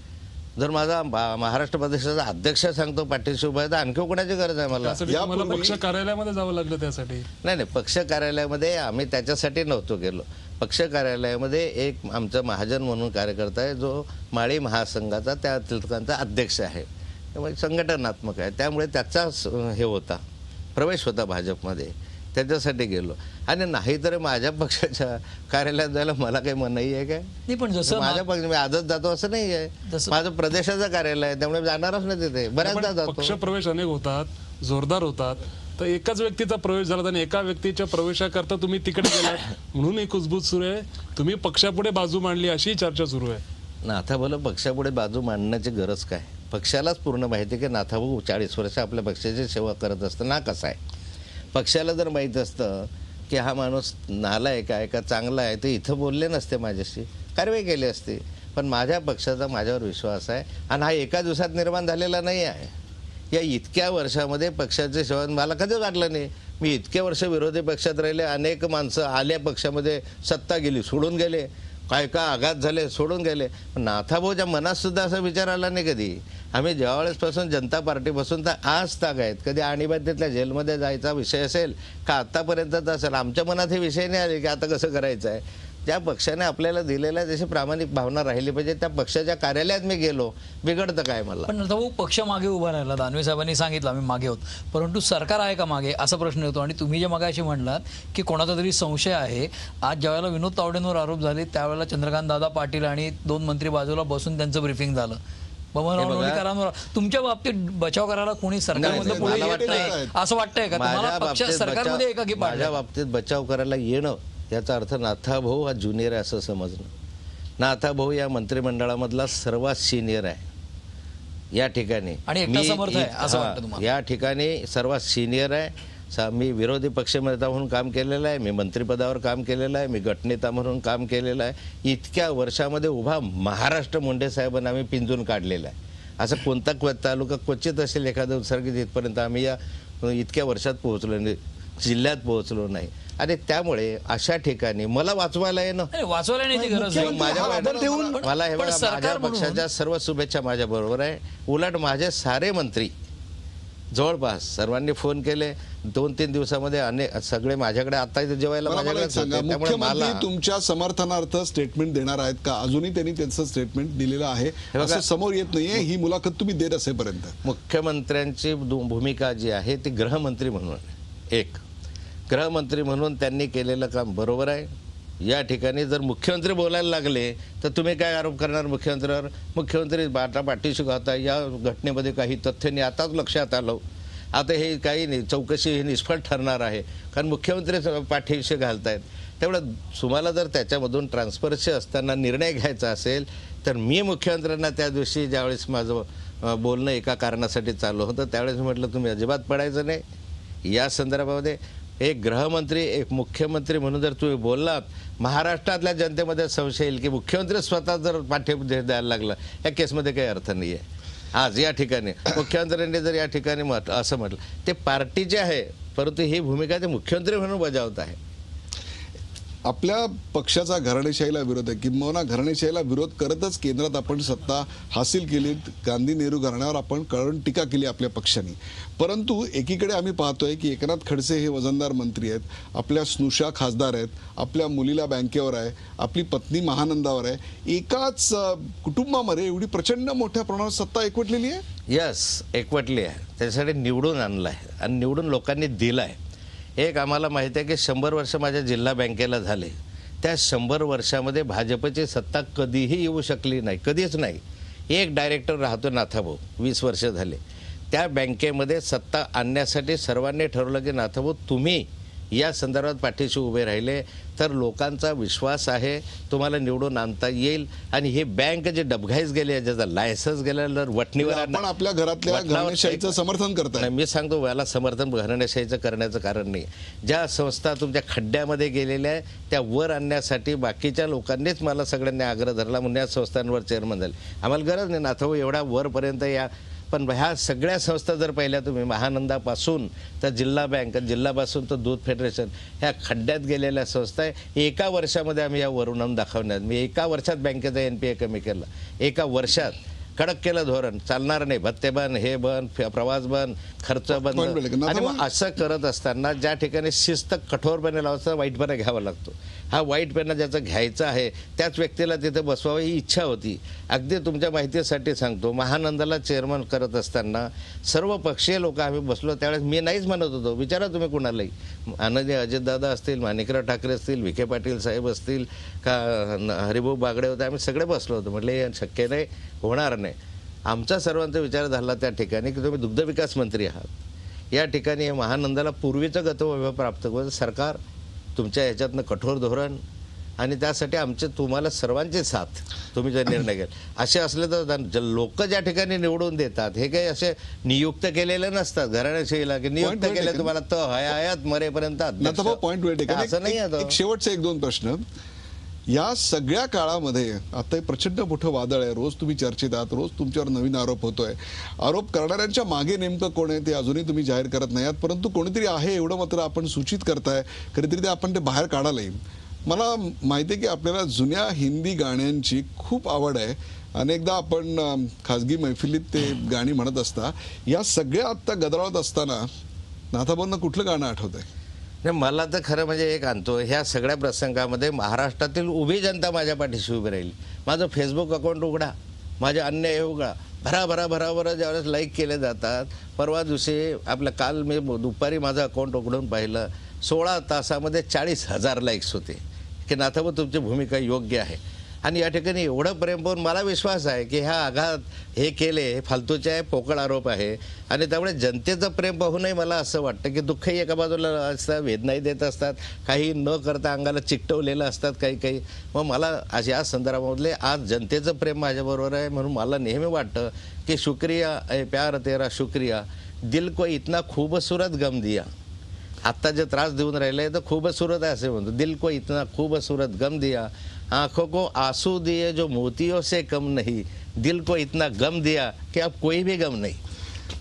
जर माझा महाराष्ट्र प्रदेशाचा अध्यक्ष सांगतो पाठीशी उभा आहे, तर आणखी कोणाची गरज आहे मला? त्यासाठी तुम्हाला पक्ष कार्यालयामध्ये जावं लागलं त्यासाठी? नाही, पक्ष कार्यालयामध्ये आम्ही त्याच्यासाठी नव्हतो गेलो. पक्ष कार्यालयामध्ये एक आमचा महाजन म्हणून कार्यकर्ता आहे, जो माळी महासंघाचा त्या तिलकांचा अध्यक्ष आहे, त्यामुळे संघटनात्मक आहे, त्यामुळे त्याचा हे होता, प्रवेश होता भाजपमध्ये, त्याच्यासाठी गेलो. आणि नाहीतर माझ्या पक्षाच्या कार्यालयात जायला मला काही मनाई आहे काय? नाही, पण जसं माझ्या पक्ष मी आजच जातो असं नाही आहे, माझं प्रदेशाचं कार्यालय आहे, त्यामुळे जाणारच नाही तिथे, बऱ्याचदा जातो. पक्ष प्रवेश अनेक होतात, जोरदार होतात, तर एकाच व्यक्तीचा प्रवेश झाला आणि एका व्यक्तीच्या प्रवेशाकरता तुम्ही तिकडे गेलात म्हणून ही कुजबूज सुरू आहे. तुम्ही पक्षापुढे बाजू मांडली अशी चर्चा सुरू आहे. नाथाभाऊला पक्षापुढे बाजू मांडण्याची गरज काय? पक्षालाच पूर्ण माहिती आहे की नाथाभाऊ 40 वर्ष आपल्या पक्षाची सेवा करत असताना कसा आहे. पक्षाला जर माहीत असतं की हा माणूस नालायक आहे का चांगला आहे, तर इथं बोलले नसते, माझ्याशी कारवाई केली असते. पण माझ्या पक्षाचा माझ्यावर विश्वास आहे आणि हा एका दिवसात निर्माण झालेला नाही आहे. या इतक्या वर्षामध्ये पक्षाचे सेवा मला कधीच वाटलं नाही. मी इतके वर्ष विरोधी पक्षात राहिले, अनेक माणसं आल्या पक्षामध्ये, सत्ता गेली सोडून गेले, काय आघात झाले सोडून गेले, पण नाथाभाऊच्या मनात सुद्धा असा विचार आला नाही कधी. आम्ही ज्यावेळेसपासून जनता पार्टीपासून तर आज ताग आहेत, कधी आणीबाणीतल्या जेलमध्ये जायचा विषय असेल का आत्तापर्यंतचा असेल, आमच्या मनात हे विषय नाही आले की आता कसं करायचं आहे. ज्या पक्षाने आपल्याला दिलेल्या जशी प्रामाणिक भावना राहिली पाहिजे, त्या पक्षाच्या कार्यालयात मी गेलो, बिघडतं काय मला? पण भाऊ, पक्ष मागे उभा राहिला, दानवे साहेबांनी सांगितलं आम्ही मागे आहोत, परंतु सरकार आहे का मागे असा प्रश्न येतो. आणि तुम्ही जे मगाशी म्हणलात की कोणाचा तरी संशय आहे, आज ज्यावेळेला विनोद तावडेंवर आरोप झाले त्यावेळेला चंद्रकांत दादा पाटील आणि 2 मंत्री बाजूला बसून त्यांचं ब्रीफिंग झालं. बबनराव लोणीकरांवर तुमच्या बाबतीत बचाव करायला कोणी सरकारमधलं पुढे येत नाही असं वाटतंय का तुम्हाला? पक्ष सरकारमध्ये एकाकी पाडलं. माझ्या बाबतीत बचाव करायला येणं याचा अर्थ नाथाभाऊ हा ज्युनियर आहे असं समजणं. नाथाभाऊ या मंत्रिमंडळामधला सर्वात सिनियर आहे या ठिकाणी, आणि एकटा समर्थ आहे असं वाटतं तुम्हाला? या ठिकाणी सर्वात सिनियर आहे. मी विरोधी पक्षनेता म्हणून काम केलेलं आहे, मी मंत्रिपदावर काम केलेलं आहे, मी गटनेता म्हणून काम केलेलं आहे. इतक्या वर्षामध्ये उभा महाराष्ट्र मुंडे साहेबांना आम्ही पिंजून काढलेला आहे. असं कोणता तालुका क्वचित असेल एखादं उत्सर्गित इथपर्यंत आम्ही या इतक्या वर्षात पोहोचलो नाही, जिल्ह्यात पोहोचलो नाही. आणि त्यामुळे अशा ठिकाणी मला वाचवायला येणं, वाचवायला नाही गरज नाही. मला हे बघा, माझ्या पक्षाच्या सर्व शुभेच्छा माझ्या बरोबर आहे. उलट माझे सारे मंत्री जवळपास सर्वांनी फोन केले 2-3 दिवसामध्ये, अनेक सगळे माझ्याकडे आता जेवायला माझ्याकडे सांगा, मुख्यमंत्री तुमच्या समर्थनार्थ स्टेटमेंट देणार आहेत का? अजूनही त्यांनी त्यांचं स्टेटमेंट दिलेलं आहे असं समोर येत नाहीये, ही मुलाखत तुम्ही देत असेपर्यंत. मुख्यमंत्र्यांची भूमिका जी आहे ती गृहमंत्री म्हणून, एक गृहमंत्री म्हणून त्यांनी केलेलं काम बरोबर आहे. या ठिकाणी जर मुख्यमंत्री बोलायला लागले तर तुम्ही काय आरोप करणार मुख्यमंत्र्यावर? मुख्यमंत्री पाठीशी घालता, या घटनेमध्ये काही तथ्य नाही, आताच लक्षात आलं, आता हे काही नाही, चौकशी ही निष्फळ ठरणार आहे, कारण मुख्यमंत्री पाठीशी घालतायत. तेवढं तुम्हाला जर त्याच्यामधून ट्रान्सपरन्सी असताना निर्णय घ्यायचा असेल तर मी मुख्यमंत्र्यांना त्या दिवशी ज्यावेळेस माझं बोलणं एका कारणासाठी चालू होतं त्यावेळेस म्हटलं तुम्ही अजिबात पडायचं नाही या संदर्भामध्ये. एक गृहमंत्री, एक मुख्यमंत्री म्हणून जर तुम्ही बोललात, महाराष्ट्रातल्या जनतेमध्ये संशय येईल की मुख्यमंत्री स्वतः जर पाठिंबा द्यायला लागला, या केसमध्ये काही अर्थ नाही आहे. आज या ठिकाणी मुख्यमंत्र्यांनी जर या ठिकाणी असं म्हटलं, ते पार्टीचे आहे, परंतु ही भूमिका ते मुख्यमंत्री म्हणून बजावत आहे. आपल्या पक्षाचा घराणेशाहीला विरोध आहे, किंबहुना घराणेशाहीला विरोध करतच केंद्रात आपण सत्ता हासिल केली. गांधी नेहरू घराण्यावर आपण कळून टीका केली आपल्या पक्षाने. परंतु एकीकडे आम्ही पाहतोय की एकनाथ खडसे हे वजनदार मंत्री आहेत, आपल्या स्नुषा खासदार आहेत, आपल्या मुलीला बँकेवर आहे, आपली पत्नी महानंदावर आहे. एकाच कुटुंबामध्ये एवढी प्रचंड मोठ्या प्रमाणात सत्ता एकवटलेली आहे. यस, एकवटली आहे, त्याच्यासाठी निवडून आणलं आहे आणि निवडून लोकांनी दिलं आहे. एक आम्हाला माहिती आहे की 100 वर्ष माझ्या जिल्हा बँकेला झाले, त्या 100 वर्षामध्ये भाजपची सत्ता कधीही येऊ शकली नाही, कधीच नाही. एक डायरेक्टर राहतो नाथाभाऊ, 20 वर्ष झाले. त्या बँकेमध्ये सत्ता आणण्यासाठी सर्वांनी ठरवलं की नाथाभाऊ तुम्ही या संदर्भात पाठीशी उभे राहिले तर लोकांचा विश्वास आहे तुम्हाला निवडून आणता येईल. आणि हे बँक जे डबघाईस गेले, ज्याचा लायसन्स गेल्यावर वटणीवर आपण आपल्या घरातल्या घराणेशाहीचं समर्थन करताय. नाही, मी सांगतो याला समर्थन घराणेशाहीचं करण्याचं कारण नाही. ज्या संस्था तुमच्या खड्ड्यामध्ये गेलेल्या आहे त्या वर आणण्यासाठी बाकीच्या लोकांनीच मला सगळ्यांनी आग्रह धरला म्हणून या संस्थांवर चेअरमन झाले. आम्हाला गरज नाही नाथभाऊ एवढा वरपर्यंत या, पण ह्या सगळ्या संस्था जर पाहिल्या तुम्ही महानंदापासून तर जिल्हा बँक, जिल्हापासून तर दूध फेडरेशन, ह्या खड्ड्यात गेलेल्या संस्था आहे. एका वर्षामध्ये आम्ही या वरून आणून दाखवण्यात, मी एका वर्षात बँकेचा NPA कमी केला, एका वर्षात कडक केलं धोरण. चालणार नाही, भत्ते बंद, हे बंद, प्रवास बंद, खर्च बंद. आणि मग असं करत असताना ज्या ठिकाणी शिस्त कठोरपणे लावायचं वाईटपणा घ्यावा लागतो. हा वाईटपणा ज्याचा घ्यायचा आहे त्याच व्यक्तीला तिथे बसवावं ही इच्छा होती. अगदी तुमच्या माहितीसाठी सांगतो, महानंदाला चेअरमन करत असताना सर्व पक्षीय लोक आम्ही बसलो त्यावेळेस मी नाहीच म्हणत होतो. विचारा तुम्ही कुणालाही, आनंदी अजितदादा असतील, माणिकराव ठाकरे असतील, विखे पाटील साहेब असतील, का हरिभाऊ बागडे होते, आम्ही सगळे बसलो होतो. म्हटले शक्य नाही, होणार नाही. आमचा सर्वांचा विचार झाला त्या ठिकाणी की तुम्ही दुग्धविकास मंत्री आहात, या ठिकाणी महानंदाला पूर्वीचं गतवैभव प्राप्त करून सरकार तुमच्या ह्याच्यातनं कठोर धोरण आणि त्यासाठी आमचे तुम्हाला सर्वांची साथ, तुम्ही जे निर्णय घ्याल असे असले तर लोक ज्या ठिकाणी निवडून देतात हे काही असे नियुक्त केलेले नसतात. घराण्याशाहीला की नियुक्त केले तुम्हाला तर हयात मरेपर्यंत पॉइंट वेळ असं नाही आहे. एक शेवटचे 1-2 प्रश्न. या सगळ्या काळामध्ये आता एक प्रचंड मोठं वादळ आहे, रोज तुम्ही चर्चेत आहात, रोज तुमच्यावर नवीन आरोप होतोय. आरोप करणाऱ्यांच्या मागे नेमकं कोण आहे ते अजूनही तुम्ही जाहीर करत नाही आहात, परंतु कोणीतरी आहे एवढं मात्र आपण सूचित करताय. कधीतरी ते आपण ते बाहेर काढायलाही. मला माहिती आहे की आपल्याला जुन्या हिंदी गाण्यांची खूप आवड आहे. अनेकदा आपण खाजगी मैफिलीत ते गाणी म्हणत असता. या सगळ्या आत्ता गदारोळात असताना नाथाभाऊंना कुठलं गाणं आठवतंय? नाही, मला तर खरं म्हणजे एक आणतो, ह्या सगळ्या प्रसंगामध्ये महाराष्ट्रातील उभी जनता माझ्या पाठीशी उभी राहील. माझं फेसबुक अकाउंट उघडा, माझे अन्य हे उघडा, भराभरा ज्यावेळेस लाईक केले जातात. परवा दिवशी आपलं काल मी दुपारी माझं अकाउंट उघडून पाहिलं, 16 तासामध्ये 40,000 लाईक्स होते. की नाथाभाऊ तुमची भूमिका योग्य आहे. आणि या ठिकाणी एवढं प्रेम पाहून मला विश्वास आहे की ह्या आघात हे केले हे फालतूचे आहे, पोकळ आरोप आहे. आणि त्यामुळे जनतेचं प्रेम पाहूनही मला असं वाटतं की दुःखही एका बाजूला असतात, वेदनाही देत असतात, काही न करता अंगाला चिकटवलेलं असतात काही. मग मला आज या संदर्भामधले आज जनतेचं प्रेम माझ्याबरोबर आहे म्हणून मला नेहमी वाटतं की शुक्रिया ए प्यार तेरा शुक्रिया, दिल को इतना खूबसूरत गम दिया. आत्ता जे त्रास देऊन राहिले तर खूबसूरत आहे असे म्हणतो. दिल को इतना खूबसूरत गम दिया, आंखों को आंसू दिए जो मोतियों से कम नहीं, दिल को इतना गम दिया कि अब कोई भी गम नहीं.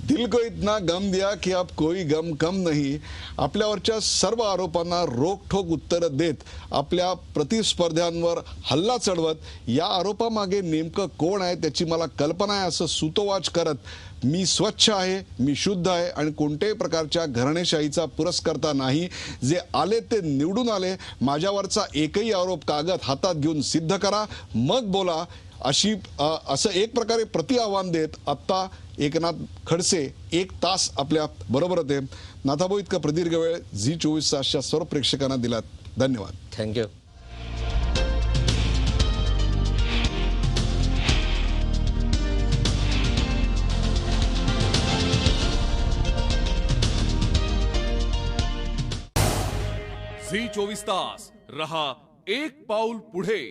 दिल को इतना गम दिया की अब कोई गम कम नाही. आपल्यावरच्या सर्व आरोपांना रोखठोक उत्तरं देत, आपल्या प्रतिस्पर्ध्यांवर हल्ला चढवत या आरोपामागे नेमकं कोण आहे त्याची मला कल्पना आहे असं सुतोवाच करत मी स्वच्छ आहे, मी शुद्ध आहे आणि कोणत्याही प्रकारच्या घराणेशाहीचा पुरस्कर्ता नाही. जे आले ते निवडून आले. माझ्यावरचा एकही आरोप कागद हातात घेऊन सिद्ध करा, मग बोला. असं एक प्रकारे प्रति आव्हान देत आत्ता एकनाथ खडसे 1 तास आपल्या बरोबर होते. नाथाभाऊ इतका प्रदीर्घ वेळ झी24 तासच्या सर्व प्रेक्षकांना दिलात. धन्यवाद. थँक्यू. झी 24 तास रहा एक पाऊल पुढे.